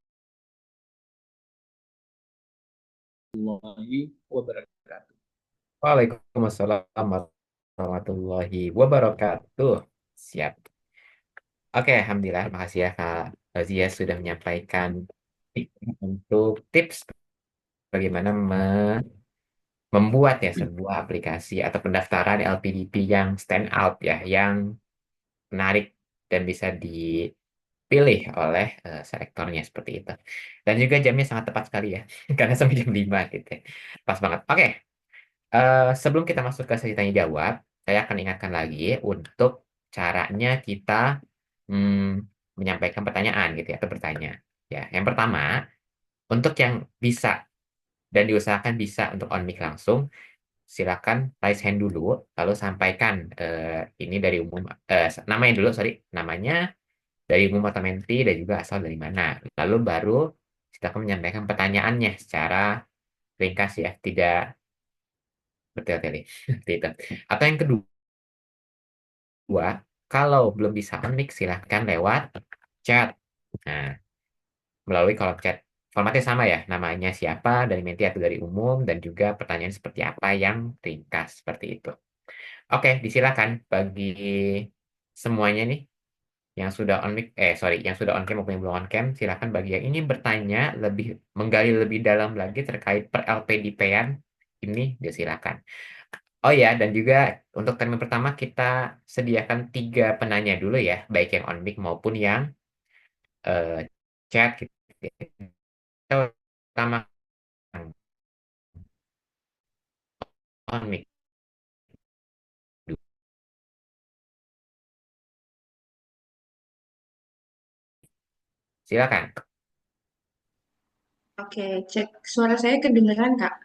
B: Allahi wabarakatuh.
A: Waalaikumsalam warahmatullahi wabarakatuh. Siap. Oke, Alhamdulillah. Makasih ya Kak Zia sudah menyampaikan untuk tips bagaimana membuat ya sebuah aplikasi atau pendaftaran LPDP yang stand out ya, yang menarik dan bisa dipilih oleh selektornya seperti itu. Dan juga jamnya sangat tepat sekali ya, karena sampai jam 5 gitu ya. Pas banget. Oke, sebelum kita masuk ke sesi tanya jawab, saya akan ingatkan lagi untuk caranya kita menyampaikan pertanyaan gitu ya, atau bertanya. Ya, yang pertama, untuk yang bisa dan diusahakan bisa untuk on mic langsung, silakan raise hand dulu, lalu sampaikan ini dari umum, namanya dulu, sorry, namanya dari umum atau menti dan juga asal dari mana. Lalu baru silakan menyampaikan pertanyaannya secara ringkas ya, tidak bertele-tele. Seperti itu. Atau yang kedua, kalau belum bisa unik, silahkan lewat chat. Nah, melalui kolom chat. Formatnya sama ya, namanya siapa, dari menti atau dari umum, dan juga pertanyaan seperti apa yang ringkas, seperti itu. Oke, disilakan bagi semuanya nih, yang sudah on mic, sorry, yang sudah on cam maupun yang belum on cam, silakan bagi yang ingin bertanya, lebih menggali lebih dalam lagi terkait per LPDP-an, ini disilakan. Oh ya, dan juga untuk termin pertama kita sediakan 3 penanya dulu ya, baik yang on mic maupun yang chat. Kita utamakan on mic dulu. Silakan.
C: Oke, cek suara saya kedengeran, Kak.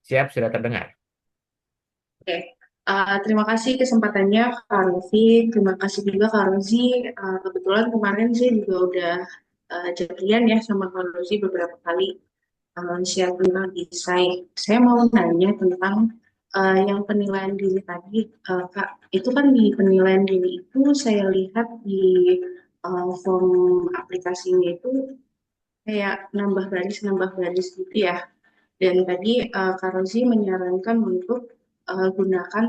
A: Siap, sudah terdengar.
C: Oke. Terima kasih kesempatannya, Kak Rofi. Terima kasih juga, Kak Rozi. Kebetulan kemarin saya juga udah jadian ya sama Kak Rozi beberapa kali share tentang desain. Saya mau nanya tentang yang penilaian diri tadi, Kak. Itu kan di penilaian diri itu saya lihat di form aplikasinya itu kayak nambah baris gitu ya. Dan tadi Kak Rozi menyarankan untuk gunakan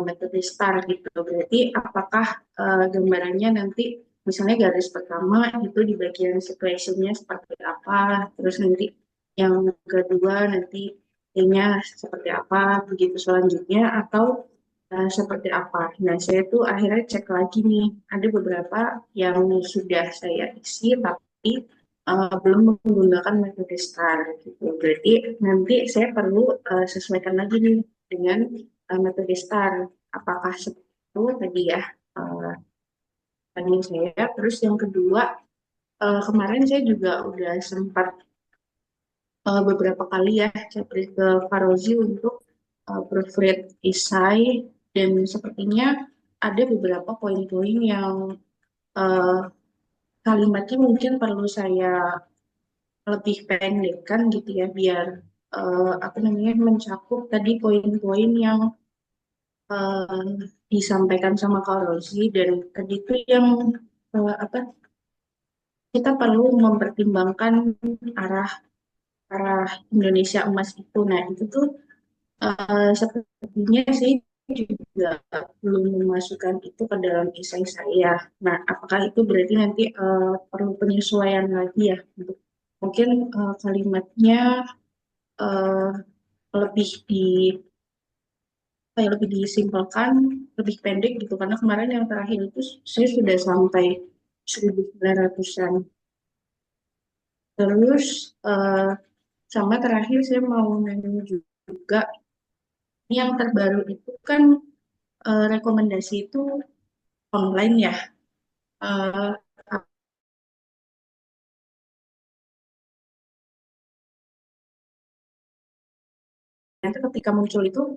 C: metode STAR gitu. Berarti apakah gambarannya nanti misalnya garis pertama itu di bagian situationnya seperti apa, terus nanti yang kedua nanti nya seperti apa, begitu selanjutnya atau seperti apa. Nah, saya tuh akhirnya cek lagi nih, ada beberapa yang sudah saya isi tapi belum menggunakan metode STAR gitu. Berarti nanti saya perlu sesuaikan lagi nih dengan metode STAR. Apakah seperti itu tadi ya uh, tanya saya. Terus yang kedua, kemarin saya juga udah sempat beberapa kali ya chatbot ke Farozi untuk proofread esai dan sepertinya ada beberapa poin-poin yang uh, kalimatnya mungkin perlu saya lebih pendekkan gitu ya biar apa namanya mencakup tadi poin-poin yang uh, disampaikan sama Kak Rozi dan tadi itu yang apa kita perlu mempertimbangkan arah arah Indonesia emas itu. Nah itu tuh sepertinya sih juga belum memasukkan itu ke dalam esai saya. Nah, apakah itu berarti nanti perlu penyesuaian lagi ya untuk mungkin kalimatnya eh, lebih di kayak lebih disimpelkan, lebih pendek gitu karena kemarin yang terakhir itu saya sudah sampai 1.900-an. Terus eh, sama terakhir saya mau nanya juga yang terbaru itu kan rekomendasi itu online ya. Eh, Nanti ketika muncul itu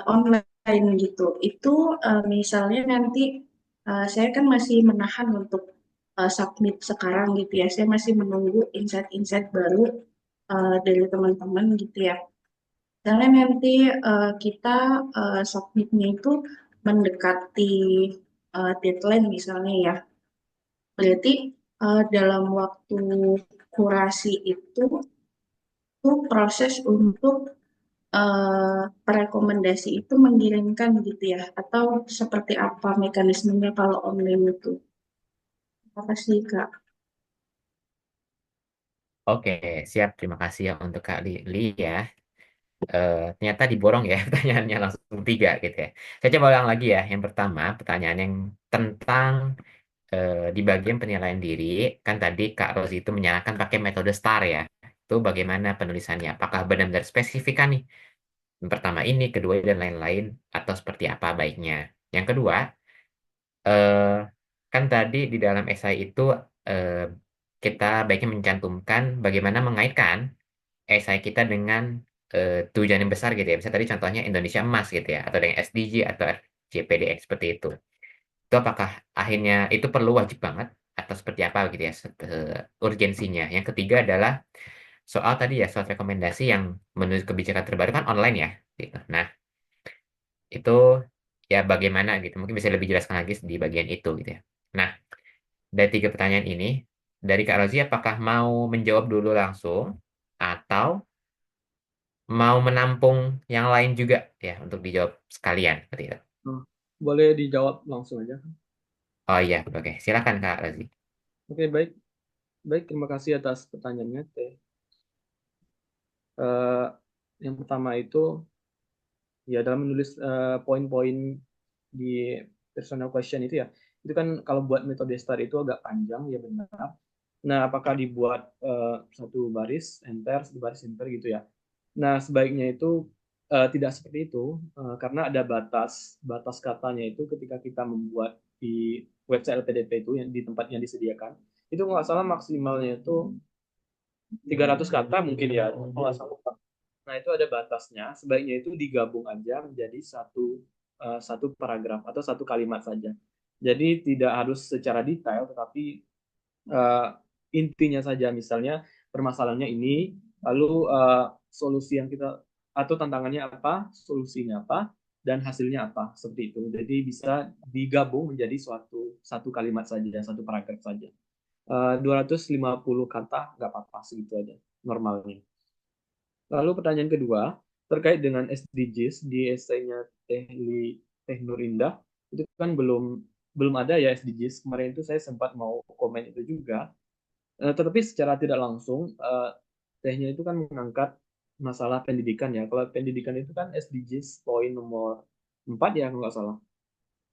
C: online gitu. Itu misalnya nanti saya kan masih menahan untuk submit sekarang gitu ya. Saya masih menunggu insight-insight baru dari teman-teman gitu ya. Misalnya nanti kita submitnya itu mendekati deadline misalnya ya. Berarti dalam waktu kurasi itu proses untuk rekomendasi itu mengirimkan gitu ya, atau seperti apa mekanismenya kalau online itu? Terima kasih Kak.
A: Oke, siap. Terima kasih ya untuk Kak Lili ya. Ternyata diborong ya pertanyaannya langsung 3 gitu ya. Saya coba ulang lagi ya. Yang pertama, pertanyaan yang tentang di bagian penilaian diri, kan tadi Kak Rosi itu menyarankan pakai metode STAR ya. Itu bagaimana penulisannya? Apakah benar-benar spesifik kan nih? Yang pertama ini, kedua dan lain-lain, atau seperti apa baiknya? Yang kedua, eh, kan tadi di dalam esai itu eh, kita baiknya mencantumkan bagaimana mengaitkan esai kita dengan tujuan yang besar gitu ya. Misalnya tadi contohnya Indonesia Emas gitu ya, atau dengan SDG atau RCPDX seperti itu. Itu apakah akhirnya itu perlu wajib banget atau seperti apa gitu ya urgensinya. Yang ketiga adalah soal tadi ya soal rekomendasi yang menurut kebijakan terbaru kan online ya gitu. Nah, itu ya bagaimana gitu. Mungkin bisa lebih jelaskan lagi di bagian itu gitu ya. Nah, dari tiga pertanyaan ini, dari Kak Rozi apakah mau menjawab dulu langsung atau mau menampung yang lain juga ya untuk dijawab sekalian seperti itu.
B: Nah, boleh dijawab langsung aja.
A: Oh iya, oke. Silakan Kak Rozi.
B: Oke, baik. Baik, terima kasih atas pertanyaannya, Teh. Eh, yang pertama itu, ya dalam menulis poin-poin di personal question itu kan kalau buat metode STAR itu agak panjang, ya benar. Nah, apakah dibuat satu baris, enter, satu baris, enter gitu ya? Nah, sebaiknya itu tidak seperti itu, karena ada batas batas katanya itu ketika kita membuat di website LPDP itu yang di tempat yang disediakan, itu nggak salah maksimalnya itu 300 kata mungkin ya, kalau nggak salah. Nah, itu ada batasnya. Sebaiknya itu digabung aja menjadi satu paragraf atau satu kalimat saja. Jadi tidak harus secara detail, tetapi uh, intinya saja. Misalnya permasalahannya ini, lalu solusi yang kita atau tantangannya apa, solusinya apa, dan hasilnya apa, seperti itu. Jadi bisa digabung menjadi satu kalimat saja, satu paragraf saja. 250 kata nggak apa-apa, segitu aja normalnya. Lalu pertanyaan kedua, terkait dengan SDGs di esainya Teh Nur Indah, itu kan belum belum ada ya SDGs. Kemarin itu saya sempat mau komen itu juga. Tetapi secara tidak langsung, tehnya itu kan mengangkat masalah pendidikan ya. Kalau pendidikan itu kan SDGs poin nomor 4 ya kalau nggak salah.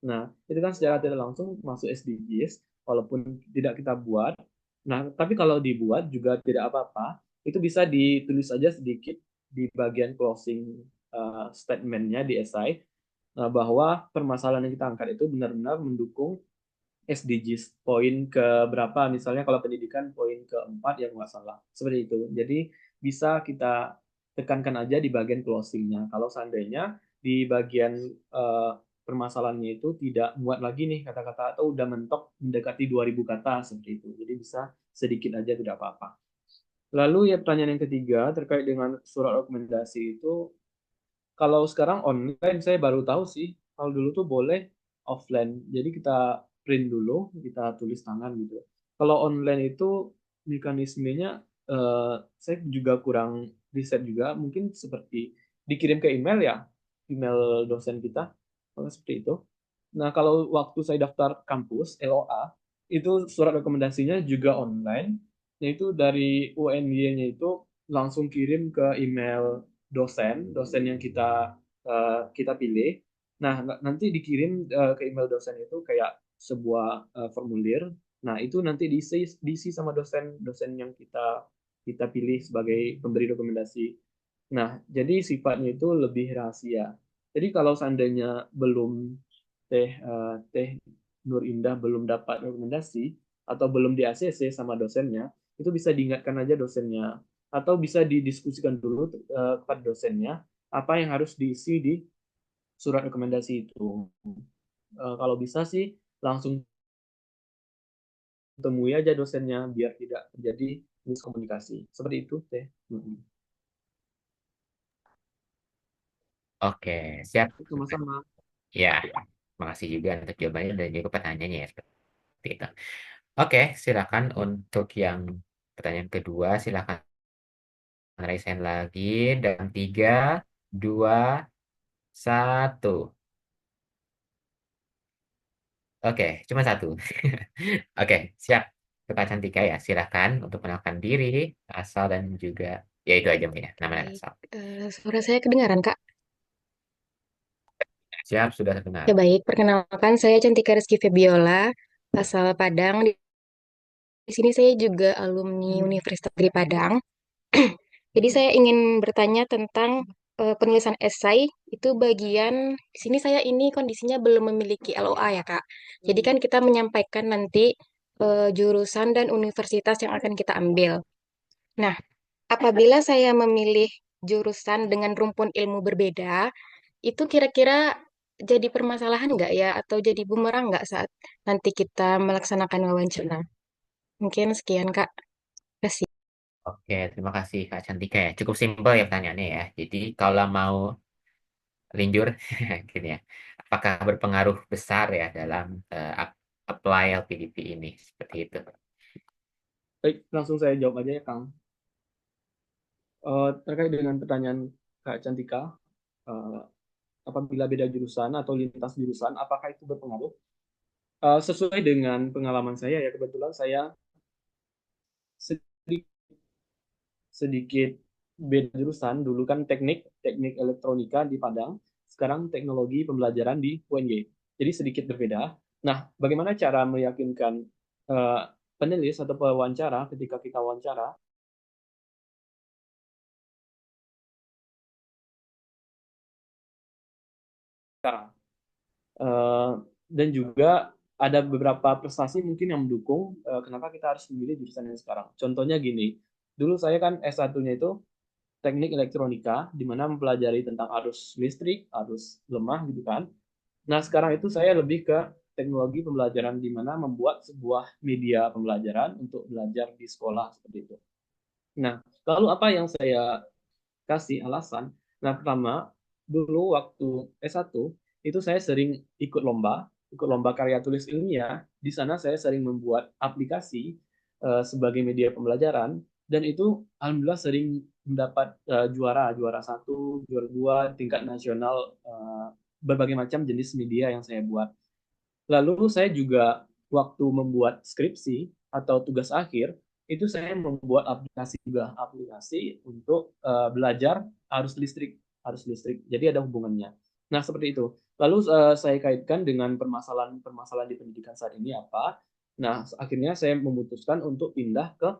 B: Nah, itu kan secara tidak langsung masuk SDGs, walaupun tidak kita buat. Nah, tapi kalau dibuat juga tidak apa-apa. Itu bisa ditulis saja sedikit di bagian closing statement-nya di esai, bahwa permasalahan yang kita angkat itu benar-benar mendukung SDGs poin ke berapa, misalnya kalau pendidikan poin keempat yang nggak salah seperti itu. Jadi bisa kita tekankan aja di bagian closingnya. Kalau seandainya di bagian eh, permasalahannya itu tidak muat lagi nih kata-kata atau udah mentok mendekati 2000 kata seperti itu. Jadi bisa sedikit aja tidak apa-apa. Lalu ya pertanyaan yang ketiga terkait dengan surat rekomendasi itu, kalau sekarang online saya baru tahu sih. Kalau dulu tuh boleh offline. Jadi kita print dulu, kita tulis tangan gitu. Kalau online itu mekanismenya eh, saya juga kurang riset juga. Mungkin seperti dikirim ke email ya, email dosen kita. Kalau seperti itu. Nah, kalau waktu saya daftar kampus, LOA, itu surat rekomendasinya juga online. Yaitu dari UNY-nya itu langsung kirim ke email dosen yang kita pilih. Nah, nanti dikirim ke email dosen itu kayak sebuah formulir. Nah, itu nanti diisi sama dosen yang kita kita pilih sebagai pemberi rekomendasi. Nah, jadi sifatnya itu lebih rahasia. Jadi kalau seandainya belum Teh Nur Indah belum dapat rekomendasi atau belum di ACC sama dosennya, itu bisa diingatkan aja dosennya atau bisa didiskusikan dulu kepada dosennya apa yang harus diisi di surat rekomendasi itu. Kalau bisa sih langsung temui aja dosennya biar tidak terjadi miskomunikasi. Seperti itu, Teh.
A: Oke, siap.
B: Sama-sama.
A: Ya, makasih juga untuk jawabannya dan juga pertanyaannya ya seperti itu. Oke, silakan untuk yang pertanyaan kedua, silakan raise hand lagi dan tiga, dua, satu. Oke, cuma satu. Oke, siap. Kakak Cantika ya, silakan untuk mengenalkan diri, asal dan juga ya itu aja Mbak, ya, nama dan
D: Baik,
A: asal.
D: suara saya kedengaran, Kak?
A: Siap, sudah terdengar.
D: Ya baik, perkenalkan saya Cantika Rizky Febiola, asal Padang. Di sini saya juga alumni Universitas Negeri Padang. Jadi saya ingin bertanya tentang penulisan esai, itu bagian, di sini saya ini kondisinya belum memiliki LOA ya, Kak. Jadi kan kita menyampaikan nanti jurusan dan universitas yang akan kita ambil. Nah, apabila saya memilih jurusan dengan rumpun ilmu berbeda, itu kira-kira jadi permasalahan nggak ya? Atau jadi bumerang nggak saat nanti kita melaksanakan wawancara? Mungkin sekian, Kak. Terima kasih.
A: Oke, terima kasih Kak Cantika ya. Cukup simpel ya pertanyaannya ya. Jadi kalau mau linjur, gini ya, apakah berpengaruh besar ya dalam apply LPDP ini? Seperti itu.
B: Baik, langsung saya jawab aja ya, Kang. Terkait dengan pertanyaan Kak Cantika, eh, apabila beda jurusan atau lintas jurusan, apakah itu berpengaruh? Sesuai dengan pengalaman saya ya, kebetulan saya sedikit, sedikit beda jurusan. Dulu kan teknik teknik elektronika di Padang, sekarang teknologi pembelajaran di UNY. Jadi sedikit berbeda. Nah, bagaimana cara meyakinkan uh, penulis atau pewawancara ketika kita wawancara? Eh, dan juga ada beberapa prestasi mungkin yang mendukung kenapa kita harus memilih jurusan yang sekarang. Contohnya gini, dulu saya kan S1-nya itu teknik elektronika, di mana mempelajari tentang arus listrik, arus lemah gitu kan. Nah, sekarang itu saya lebih ke teknologi pembelajaran di mana membuat sebuah media pembelajaran untuk belajar di sekolah seperti itu. Nah, lalu apa yang saya kasih alasan? Nah, pertama, dulu waktu S1 itu saya sering ikut lomba karya tulis ilmiah. Di sana saya sering membuat aplikasi sebagai media pembelajaran dan itu alhamdulillah sering mendapat juara satu, juara dua, tingkat nasional berbagai macam jenis media yang saya buat. Lalu saya juga waktu membuat skripsi atau tugas akhir, itu saya membuat aplikasi juga, aplikasi untuk belajar arus listrik. Jadi ada hubungannya. Nah, seperti itu. Lalu saya kaitkan dengan permasalahan-permasalahan di pendidikan saat ini apa? Nah, akhirnya saya memutuskan untuk pindah ke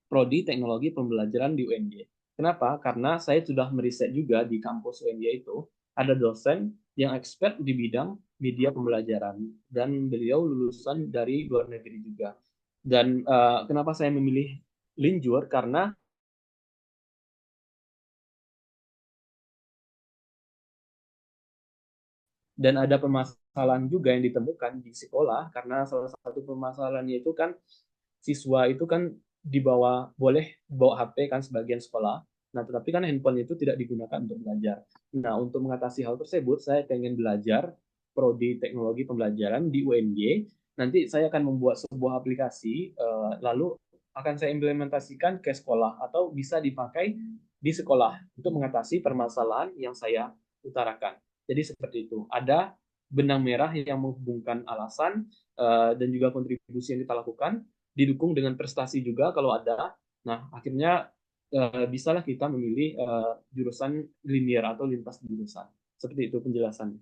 B: prodi teknologi pembelajaran di UNY. Kenapa? Karena saya sudah meriset juga di kampus UNY itu ada dosen yang expert di bidang media pembelajaran dan beliau lulusan dari luar negeri juga. Dan kenapa saya memilih Linjur? Karena dan ada permasalahan juga yang ditemukan di sekolah karena salah satu permasalahannya itu kan siswa itu kan boleh bawa HP kan sebagian sekolah. Nah, tetapi kan handphone itu tidak digunakan untuk belajar. Nah, untuk mengatasi hal tersebut, saya pengen belajar prodi teknologi pembelajaran di UNY. Nanti saya akan membuat sebuah aplikasi, lalu akan saya implementasikan ke sekolah atau bisa dipakai di sekolah untuk mengatasi permasalahan yang saya utarakan. Jadi seperti itu. Ada benang merah yang menghubungkan alasan dan juga kontribusi yang kita lakukan didukung dengan prestasi juga kalau ada. Nah, akhirnya bisalah kita memilih jurusan linear atau lintas jurusan. Seperti itu penjelasannya.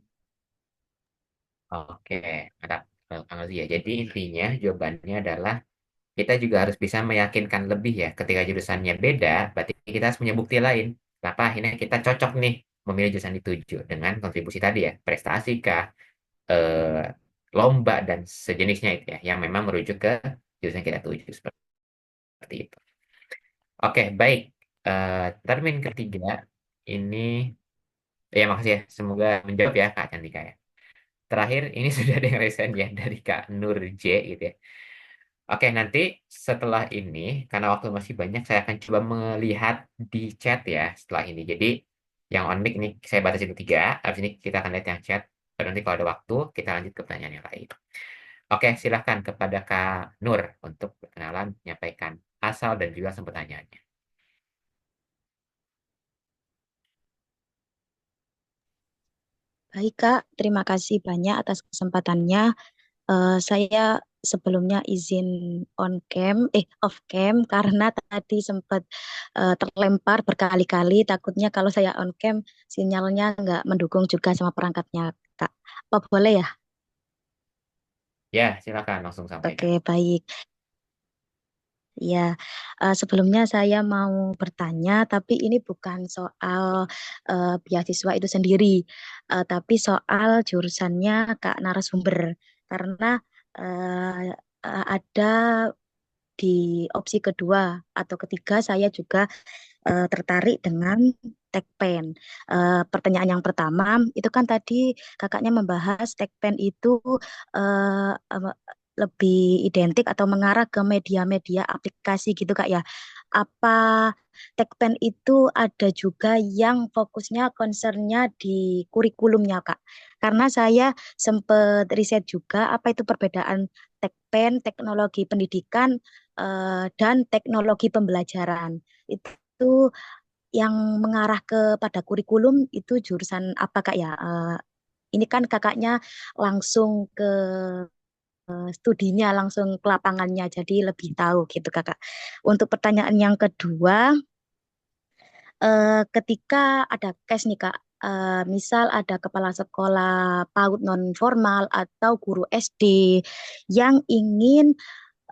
A: Oke, ada Kang Rozi ya. Jadi intinya jawabannya adalah kita juga harus bisa meyakinkan lebih ya. Ketika jurusannya beda, berarti kita harus punya bukti lain. Kenapa akhirnya kita cocok nih memilih jurusan dituju dengan kontribusi tadi ya, prestasi kah, eh, lomba dan sejenisnya itu ya, yang memang merujuk ke jurusan kita tuju seperti itu. Oke, baik. Termin ketiga ini, ya makasih ya. Semoga menjawab ya Kak Cantika ya. Terakhir, ini sudah ada yang resen ya dari Kak Nur J gitu ya. Oke, nanti setelah ini, karena waktu masih banyak, saya akan coba melihat di chat ya setelah ini. Jadi, yang on mic ini saya batasi ke tiga. Habis ini kita akan lihat yang chat. Baru nanti kalau ada waktu, kita lanjut ke pertanyaan yang lain. Oke, silahkan kepada Kak Nur untuk perkenalan, menyampaikan asal dan juga sumber pertanyaannya.
E: Baik, Kak. Terima kasih banyak atas kesempatannya. Saya sebelumnya izin off cam karena tadi sempat terlempar berkali-kali. Takutnya kalau saya on cam sinyalnya nggak mendukung juga sama perangkatnya, Kak. Apa boleh ya?
A: Ya, silakan langsung sampaikan.
E: Oke, baik. Ya, sebelumnya saya mau bertanya, tapi ini bukan soal beasiswa itu sendiri, tapi soal jurusannya Kak narasumber. Karena ada di opsi kedua atau ketiga saya juga tertarik dengan Tekpen. Pertanyaan yang pertama itu kan tadi kakaknya membahas Tekpen itu lebih identik atau mengarah ke media-media aplikasi gitu kak ya. Apa Tekpen itu ada juga yang fokusnya concernnya di kurikulumnya kak? Karena saya sempat riset juga apa itu perbedaan Tekpen, teknologi pendidikan dan teknologi pembelajaran. Itu yang mengarah kepada kurikulum itu jurusan apa Kak ya? Ini kan kakaknya langsung ke studinya, langsung ke lapangannya, jadi lebih tahu gitu Kakak. Untuk pertanyaan yang kedua, ketika ada case nih Kak, misal ada kepala sekolah PAUD non formal atau guru SD yang ingin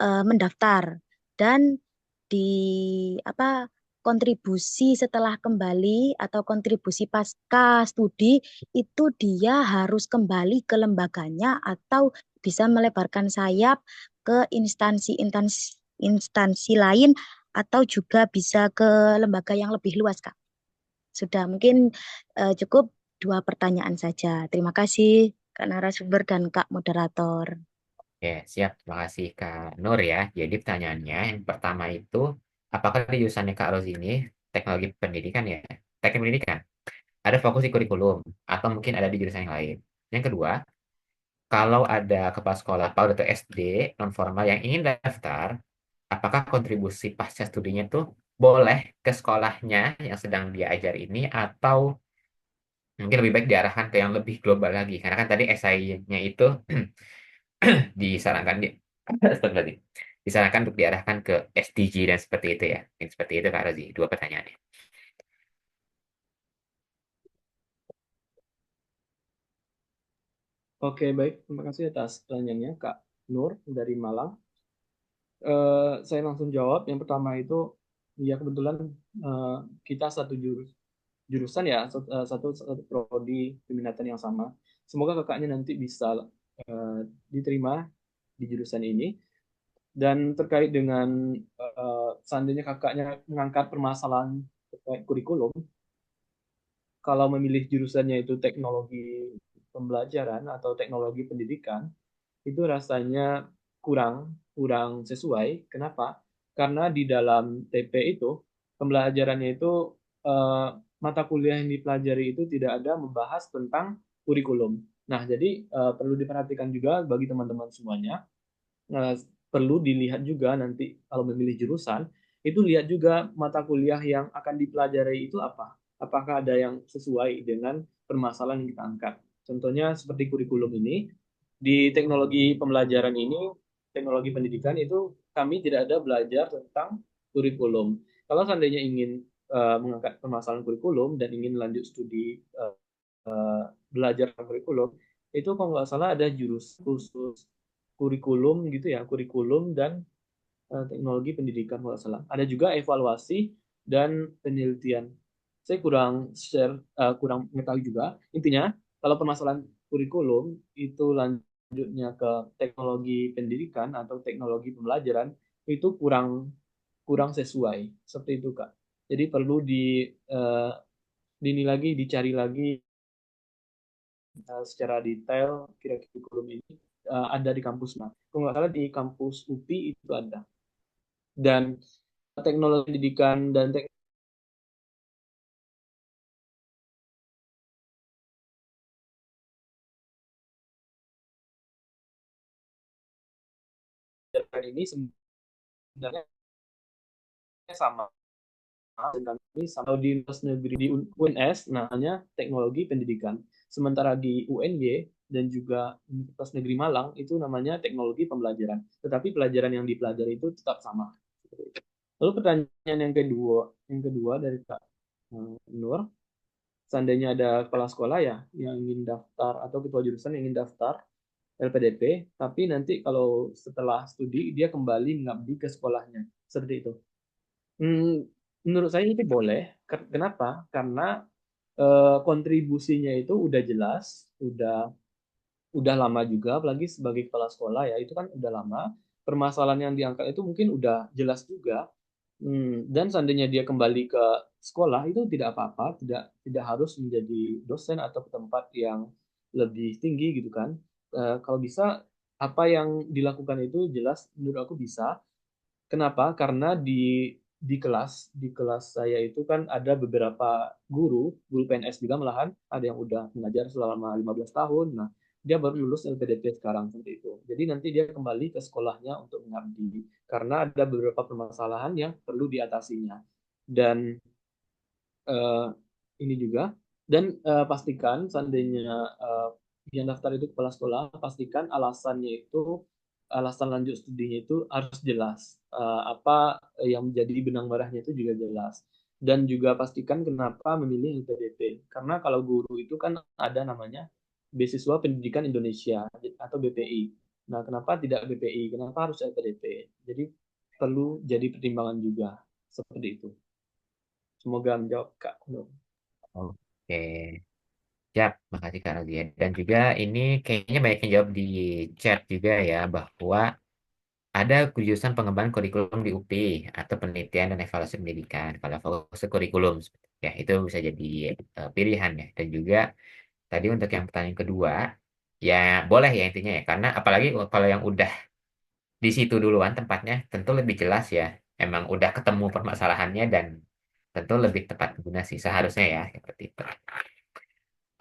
E: mendaftar dan di apa kontribusi setelah kembali atau kontribusi pasca studi itu dia harus kembali ke lembaganya atau bisa melebarkan sayap ke instansi lain atau juga bisa ke lembaga yang lebih luas, Kak. Sudah mungkin cukup dua pertanyaan saja. Terima kasih Kak narasumber dan Kak moderator.
A: Oke, siap. Terima kasih Kak Nur ya. Jadi pertanyaannya yang pertama itu, apakah di jurusannya Kak Rozi ini teknologi pendidikan ya? Teknik pendidikan. Ada fokus di kurikulum atau mungkin ada di jurusan yang lain. Yang kedua, kalau ada kepala sekolah PAUD atau SD non formal yang ingin daftar, apakah kontribusi pasca studinya itu boleh ke sekolahnya yang sedang dia ajar ini atau mungkin lebih baik diarahkan ke yang lebih global lagi? Karena kan tadi SI-nya itu disarankan Astagfirullahaladzim. Disarankan untuk diarahkan ke SDG dan seperti itu ya. Yang seperti itu Kak Rozi. Dua pertanyaannya.
B: Oke, baik. Terima kasih atas pertanyaannya, Kak Nur dari Malang. Saya langsung jawab. Yang pertama itu, ya kebetulan eh, kita satu jurusan ya, satu prodi peminatan yang sama. Semoga kakaknya nanti bisa eh, diterima di jurusan ini. Dan terkait dengan seandainya kakaknya mengangkat permasalahan terkait kurikulum, kalau memilih jurusannya itu teknologi pembelajaran atau teknologi pendidikan, itu rasanya kurang kurang sesuai. Kenapa? Karena di dalam TP itu pembelajarannya itu eh, mata kuliah yang dipelajari itu tidak ada membahas tentang kurikulum. Nah, jadi perlu diperhatikan juga bagi teman-teman semuanya. Nah, perlu dilihat juga nanti kalau memilih jurusan, itu lihat juga mata kuliah yang akan dipelajari itu apa. Apakah ada yang sesuai dengan permasalahan yang kita angkat. Contohnya seperti kurikulum ini, di teknologi pembelajaran ini, teknologi pendidikan itu kami tidak ada belajar tentang kurikulum. Kalau seandainya ingin mengangkat permasalahan kurikulum dan ingin lanjut studi belajar tentang kurikulum, itu kalau nggak salah ada jurus khusus kurikulum gitu ya, kurikulum dan teknologi pendidikan kalau nggak salah. Ada juga evaluasi dan penelitian. Saya kurang mengetahui juga. Intinya, kalau permasalahan kurikulum itu lanjutnya ke teknologi pendidikan atau teknologi pembelajaran itu kurang kurang sesuai seperti itu Kak. Jadi perlu dicari lagi secara detail kira-kira kurikulum ini ada di kampus mana. Kalau nggak salah di kampus UPI itu ada. Dan teknologi pendidikan dan teknologi ini sebenarnya sama. Dan kami sama di universitas negeri di UNS, namanya teknologi pendidikan. Sementara di UNY dan juga Universitas Negeri Malang itu namanya teknologi pembelajaran. Tetapi pelajaran yang dipelajari itu tetap sama. Lalu pertanyaan yang kedua dari Kak Nur, seandainya ada kepala sekolah ya yang ingin daftar atau ketua jurusan yang ingin daftar LPDP, tapi nanti kalau setelah studi dia kembali mengabdi ke sekolahnya, seperti itu. Hmm, menurut saya itu boleh. Kenapa? Karena kontribusinya itu udah jelas, udah lama juga, apalagi sebagai kepala sekolah ya itu kan udah lama. permasalahan yang diangkat itu mungkin udah jelas juga. Dan seandainya dia kembali ke sekolah itu tidak apa-apa, tidak harus menjadi dosen atau ke tempat yang lebih tinggi gitu kan. Kalau bisa apa yang dilakukan itu jelas menurut aku bisa. Kenapa? Karena di kelas saya itu kan ada beberapa guru PNS juga malahan, ada yang udah mengajar selama 15 tahun. Nah, dia baru lulus LPDP sekarang seperti itu. Jadi nanti dia kembali ke sekolahnya untuk mengabdi karena ada beberapa permasalahan yang perlu diatasinya. Dan eh, ini juga pastikan seandainya yang daftar itu kepala sekolah, pastikan alasan lanjut studinya itu harus jelas. Apa yang menjadi benang merahnya itu juga jelas. Dan juga pastikan kenapa memilih LPDP. Karena kalau guru itu kan ada namanya Beasiswa Pendidikan Indonesia atau BPI. Nah, kenapa tidak BPI? Kenapa harus LPDP? Jadi perlu jadi pertimbangan juga seperti itu. Semoga menjawab Kak Nur.
A: Oke. Siap, makasih Kak Rozia. Dan juga ini kayaknya banyak yang jawab di chat juga ya, bahwa ada jurusan pengembangan kurikulum di UPI atau penelitian dan evaluasi pendidikan. Kalau fokus ke kurikulum, ya itu bisa jadi pilihan ya. Dan juga tadi untuk yang pertanyaan kedua, ya boleh ya intinya ya. Karena apalagi kalau yang udah di situ duluan tempatnya, tentu lebih jelas ya. Emang udah ketemu permasalahannya dan tentu lebih tepat guna sih seharusnya ya, seperti itu.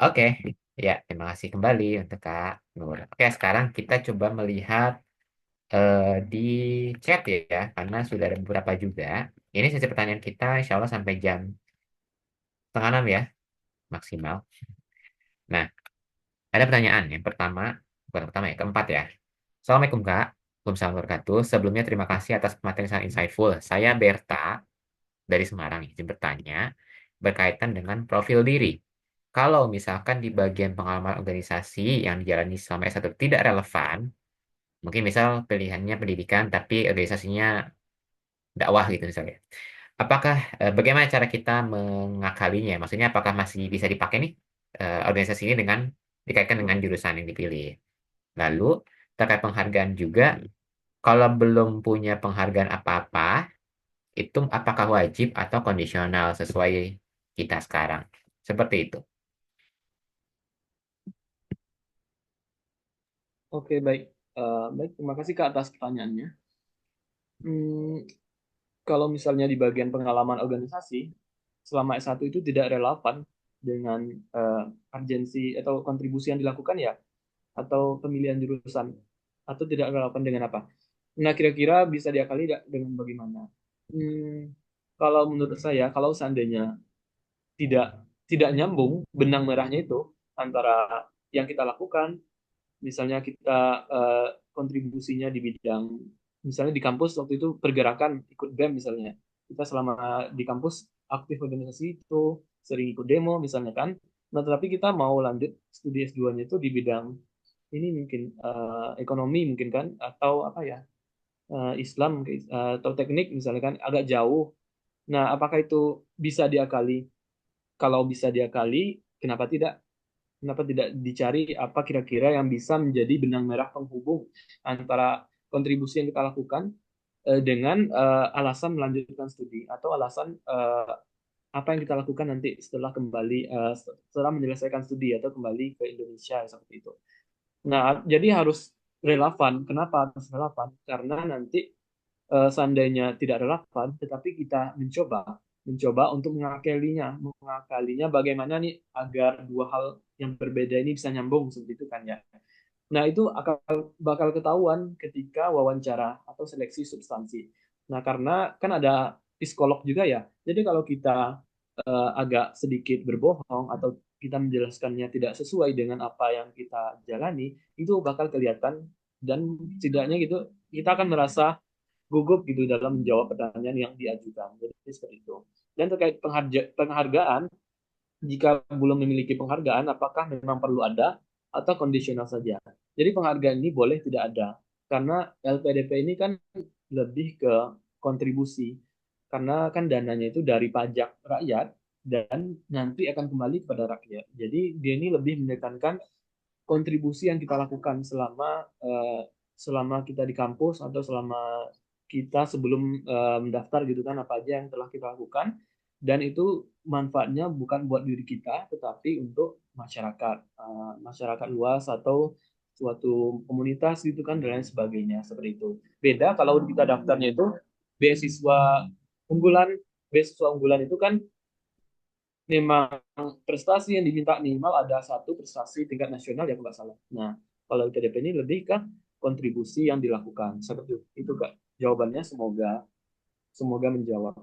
A: Oke, ya terima kasih kembali untuk Kak Nur. Oke, sekarang kita coba melihat di chat ya, karena sudah ada beberapa juga. Ini sesi pertanyaan kita, insya Allah sampai jam setengah 6 ya, maksimal. Nah, ada pertanyaan. Yang pertama, bukan pertama ya, keempat ya. Assalamualaikum Kak. Waalaikumsalam warahmatullahi wabarakatuh. Sebelumnya terima kasih atas materi yang sangat insightful. Saya Berta dari Semarang, izin bertanya berkaitan dengan profil diri. Kalau misalkan di bagian pengalaman organisasi yang dijalani selama S1 tidak relevan, mungkin misal pilihannya pendidikan tapi organisasinya dakwah gitu misalnya. Apakah bagaimana cara kita mengakalinya? Maksudnya apakah masih bisa dipakai nih organisasi ini dengan dikaitkan dengan jurusan yang dipilih? Lalu terkait penghargaan juga, kalau belum punya penghargaan apa-apa, itu apakah wajib atau kondisional sesuai kita sekarang? Seperti itu.
B: Oke, baik. Baik, terima kasih Kak atas pertanyaannya. Hmm, Kalau misalnya di bagian pengalaman organisasi, selama S1 itu tidak relevan dengan urgensi atau kontribusi yang dilakukan ya, atau pemilihan jurusan, atau tidak relevan dengan apa. Nah, kira-kira bisa diakali dengan bagaimana? Hmm, Kalau menurut saya, kalau seandainya tidak tidak nyambung benang merahnya itu antara yang kita lakukan, misalnya kita kontribusinya di bidang, misalnya di kampus waktu itu pergerakan ikut BEM misalnya, kita selama di kampus aktif organisasi itu, sering ikut demo misalnya kan. Nah, tetapi kita mau lanjut studi S2-nya itu di bidang ini mungkin ekonomi mungkin kan, atau apa ya, Islam atau teknik misalnya kan, agak jauh. Nah, apakah itu bisa diakali? Kalau bisa diakali, kenapa tidak? Kenapa tidak dicari apa kira-kira yang bisa menjadi benang merah penghubung antara kontribusi yang kita lakukan dengan alasan melanjutkan studi atau alasan apa yang kita lakukan nanti setelah kembali setelah menyelesaikan studi atau kembali ke Indonesia seperti itu. Nah, jadi harus relevan. Kenapa harus relevan? Karena nanti seandainya tidak relevan, tetapi kita mencoba untuk mengakalinya bagaimana nih agar dua hal yang berbeda ini bisa nyambung seperti itu kan ya. Nah, itu bakal ketahuan ketika wawancara atau seleksi substansi. Nah, karena kan ada psikolog juga ya. Jadi kalau kita agak sedikit berbohong atau kita menjelaskannya tidak sesuai dengan apa yang kita jalani, itu bakal kelihatan dan setidaknya gitu kita akan merasa gugup gitu dalam menjawab pertanyaan yang diajukan. Jadi seperti itu. Dan terkait penghargaan, jika belum memiliki penghargaan, apakah memang perlu ada atau kondisional saja? Jadi penghargaan ini boleh tidak ada. Karena LPDP ini kan lebih ke kontribusi. Karena kan dananya itu dari pajak rakyat dan nanti akan kembali kepada rakyat. Jadi dia ini lebih menekankan kontribusi yang kita lakukan selama selama kita di kampus atau selama kita sebelum mendaftar gitu kan, apa aja yang telah kita lakukan, dan itu manfaatnya bukan buat diri kita tetapi untuk masyarakat, masyarakat luas atau suatu komunitas gitu kan, dan lain sebagainya seperti itu. Beda kalau kita daftarnya itu beasiswa unggulan. Beasiswa unggulan itu kan memang prestasi yang diminta minimal ada satu prestasi tingkat nasional ya kalau nggak salah. Nah, kalau IPDP ini lebih ke kontribusi yang dilakukan. Seperti itu Kak. Jawabannya semoga semoga menjawab.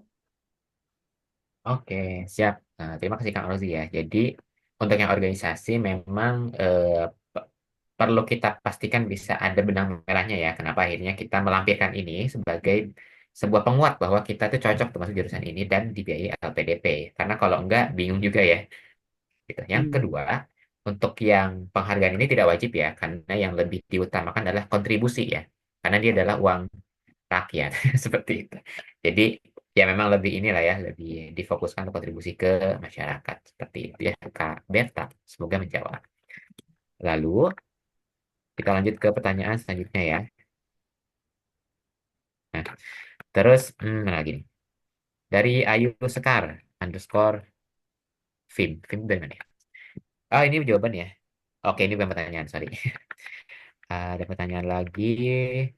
A: Oke, siap. Nah, terima kasih Kang Rozi ya. Jadi untuk yang organisasi memang pe- perlu kita pastikan bisa ada benang merahnya ya. Kenapa akhirnya kita melampirkan ini sebagai sebuah penguat bahwa kita tuh cocok untuk masuk jurusan ini dan dibiayai LPDP. Karena kalau enggak bingung juga ya. Gitu. Yang
B: Hmm.
A: kedua, untuk yang penghargaan ini tidak wajib ya, karena yang lebih diutamakan adalah kontribusi ya. Karena dia adalah uang rakyat seperti itu. Jadi ya memang lebih inilah ya, lebih difokuskan untuk kontribusi ke masyarakat seperti itu ya Kak Berta. Semoga menjawab. Lalu kita lanjut ke pertanyaan selanjutnya ya. Nah, terus mana lagi nih? Dari Ayu Sekar underscore Film dari mana ya? Oh ini jawaban ya. Oke ini bukan pertanyaan sorry. Ada pertanyaan lagi.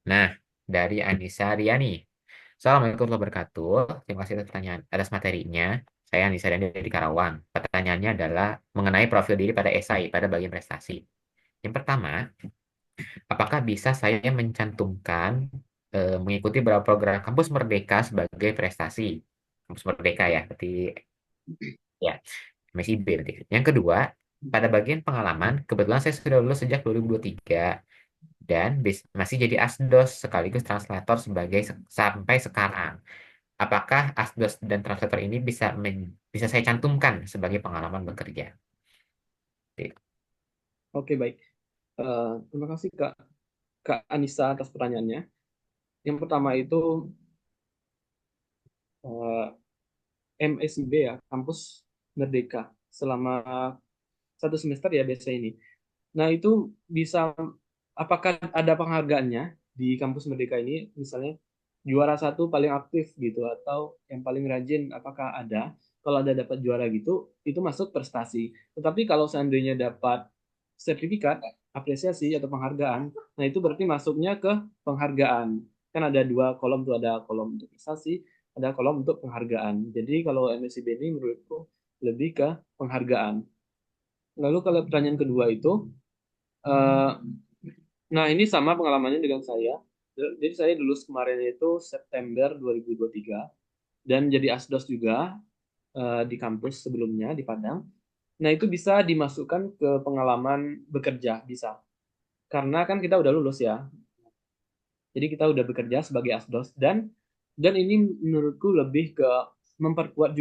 A: Nah, dari Anissa Riani. Assalamualaikum warahmatullahi wabarakatuh. Terima kasih atas pertanyaan atas materinya. Saya Anissa Riani dari Karawang. Pertanyaannya adalah mengenai profil diri pada esai pada bagian prestasi. Yang pertama, apakah bisa saya mencantumkan mengikuti beberapa program kampus Merdeka sebagai prestasi? Kampus Merdeka ya, berarti ya, MSIB berarti. Yang kedua, pada bagian pengalaman, kebetulan saya sudah lulus sejak 2023 dan masih jadi asdos sekaligus translator sampai sekarang. Apakah asdos dan translator ini bisa saya cantumkan sebagai pengalaman bekerja? Oke.
B: Oke, baik. Terima kasih Kak Anissa atas pertanyaannya. Yang pertama itu eh, MSIB ya, Kampus Merdeka selama 1 semester ya biasa ini. Nah, itu bisa, apakah ada penghargaannya di kampus Merdeka ini, misalnya juara satu paling aktif gitu, atau yang paling rajin, apakah ada? Kalau ada dapat juara gitu, itu masuk prestasi. Tetapi kalau seandainya dapat sertifikat, apresiasi atau penghargaan, nah itu berarti masuknya ke penghargaan. Kan ada dua kolom tuh, ada kolom untuk prestasi, ada kolom untuk penghargaan. Jadi kalau MSIB ini menurutku lebih ke penghargaan. Lalu kalau pertanyaan kedua itu, eh, nah ini sama pengalamannya dengan saya. Jadi saya lulus kemarin itu September 2023 dan jadi asdos juga di kampus sebelumnya di Padang. Nah itu bisa dimasukkan ke pengalaman bekerja, bisa. Karena kan kita udah lulus ya. Jadi kita udah bekerja sebagai asdos, dan ini menurutku lebih ke memperkuat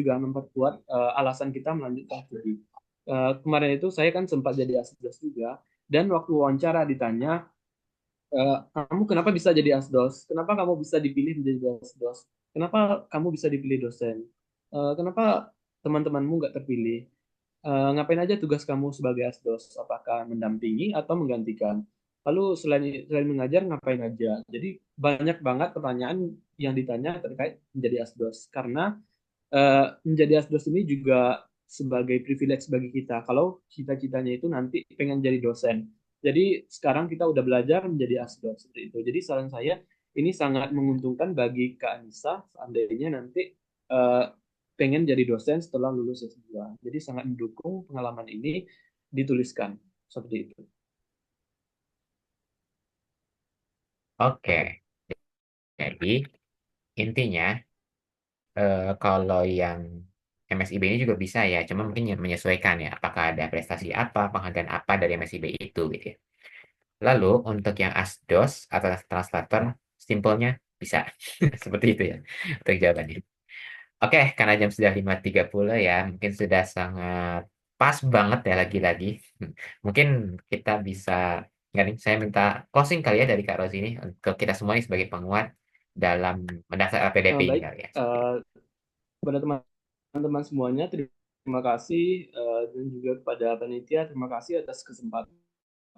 B: alasan kita melanjutkan studi. Kemarin itu saya kan sempat jadi asdos juga, dan waktu wawancara ditanya, kamu kenapa bisa jadi asdos? Kenapa kamu bisa dipilih menjadi asdos? Kenapa kamu bisa dipilih dosen? Kenapa teman-temanmu nggak terpilih? Ngapain aja tugas kamu sebagai asdos? Apakah mendampingi atau menggantikan? Lalu selain mengajar ngapain aja? Jadi banyak banget pertanyaan yang ditanya terkait menjadi asdos. Karena menjadi asdos ini juga sebagai privilege bagi kita. Kalau cita-citanya itu nanti pengen jadi dosen. Jadi sekarang kita udah belajar menjadi asdos seperti itu. Jadi saran saya ini sangat menguntungkan bagi Kak Anissa seandainya nanti eh, pengen jadi dosen setelah lulus S2. Jadi sangat mendukung pengalaman ini dituliskan seperti itu.
A: Oke. Jadi intinya kalau yang MSIB ini juga bisa ya, cuma mungkin yang menyesuaikan ya, apakah ada prestasi apa, penghargaan apa dari MSIB itu gitu ya. Lalu untuk yang ASDOS atau translator, simpelnya bisa. Seperti itu ya untuk jawabannya. Oke, karena jam sudah 5.30 ya, mungkin sudah sangat pas banget ya lagi-lagi. Mungkin kita bisa, nggak nih, saya minta closing kali ya dari Kak Rosi ini untuk kita semua ini sebagai penguat dalam mendaftar LPDP ini
B: Baik,
A: kali ya.
B: kepada teman-teman semuanya terima kasih, dan juga kepada panitia terima kasih atas kesempatan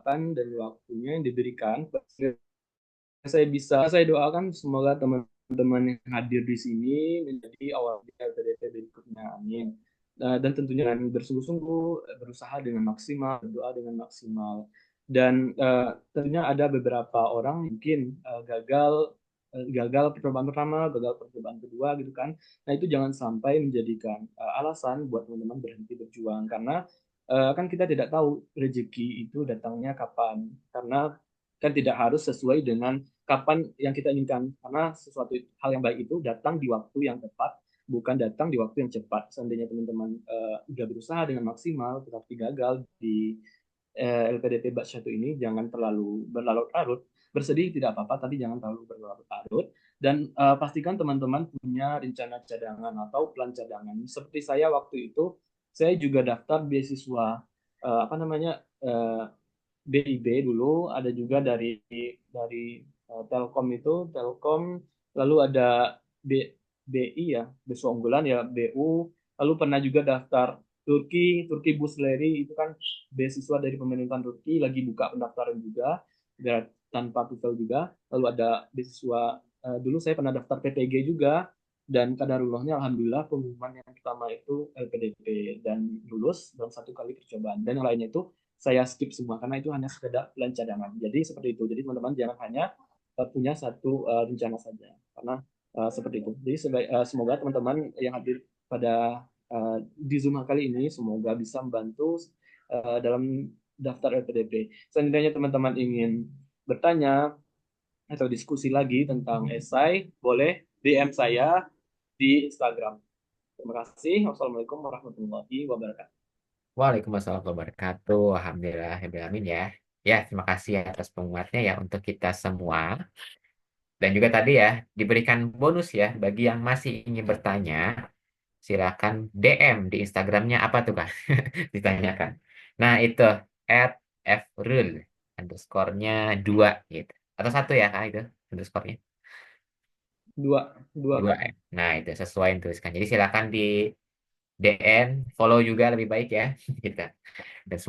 B: kesempatan dan waktunya yang diberikan. Saya doakan semoga teman-teman yang hadir di sini menjadi awal LPDP berikutnya. Amin. Dan tentunya kami bersungguh-sungguh berusaha dengan maksimal, berdoa dengan maksimal. Dan tentunya ada beberapa orang mungkin gagal percobaan pertama, gagal percobaan kedua gitu kan. Nah, itu jangan sampai menjadikan alasan buat teman-teman berhenti berjuang karena kan kita tidak tahu rezeki itu datangnya kapan. Karena kan tidak harus sesuai dengan kapan yang kita inginkan karena sesuatu hal yang baik itu datang di waktu yang tepat, bukan datang di waktu yang cepat. Seandainya teman-teman sudah berusaha dengan maksimal tetapi gagal di LPDP batch 1 ini, jangan terlalu berlarut-larut. Bersedih tidak apa-apa, tapi jangan terlalu berlarut-larut. Dan pastikan teman-teman punya rencana cadangan atau plan cadangan. Seperti saya waktu itu, saya juga daftar beasiswa apa namanya BIB dulu, ada juga dari Telkom itu, Telkom, lalu ada BI ya, Beasiswa Unggulan ya, BU, lalu pernah juga daftar Turki Busleri itu kan beasiswa dari pemerintahan Turki lagi buka pendaftaran juga tanpa TOEFL juga. Lalu ada beasiswa dulu saya pernah daftar PTG juga dan kadarullahnya alhamdulillah pengumuman yang pertama itu LPDP dan lulus dalam 1 kali percobaan dan yang lainnya itu saya skip semua karena itu hanya sekedar plan cadangan. Jadi seperti itu. Jadi teman-teman jangan hanya punya satu rencana saja karena seperti itu. Jadi semoga teman-teman yang hadir pada di Zoom kali ini semoga bisa membantu dalam daftar LPDP. Seandainya teman-teman ingin bertanya atau diskusi lagi tentang esai, boleh DM saya di Instagram. Terima kasih. Wassalamualaikum warahmatullahi wabarakatuh.
A: Waalaikumsalam warahmatullahi wabarakatuh. Alhamdulillah, amin ya. Ya, terima kasih atas penguatnya ya untuk kita semua. Dan juga tadi ya, diberikan bonus ya bagi yang masih ingin bertanya, silakan DM di Instagramnya apa tuh Kak? Ditanyakan. Nah, itu @frul underscore-nya 2 gitu. Atau 1 ya Kak itu underscore-nya.
B: Dua
A: 2
B: Kak.
A: ya. Nah, itu sesuai yang tuliskan. Jadi silakan di DM, follow juga lebih baik ya kita. Dan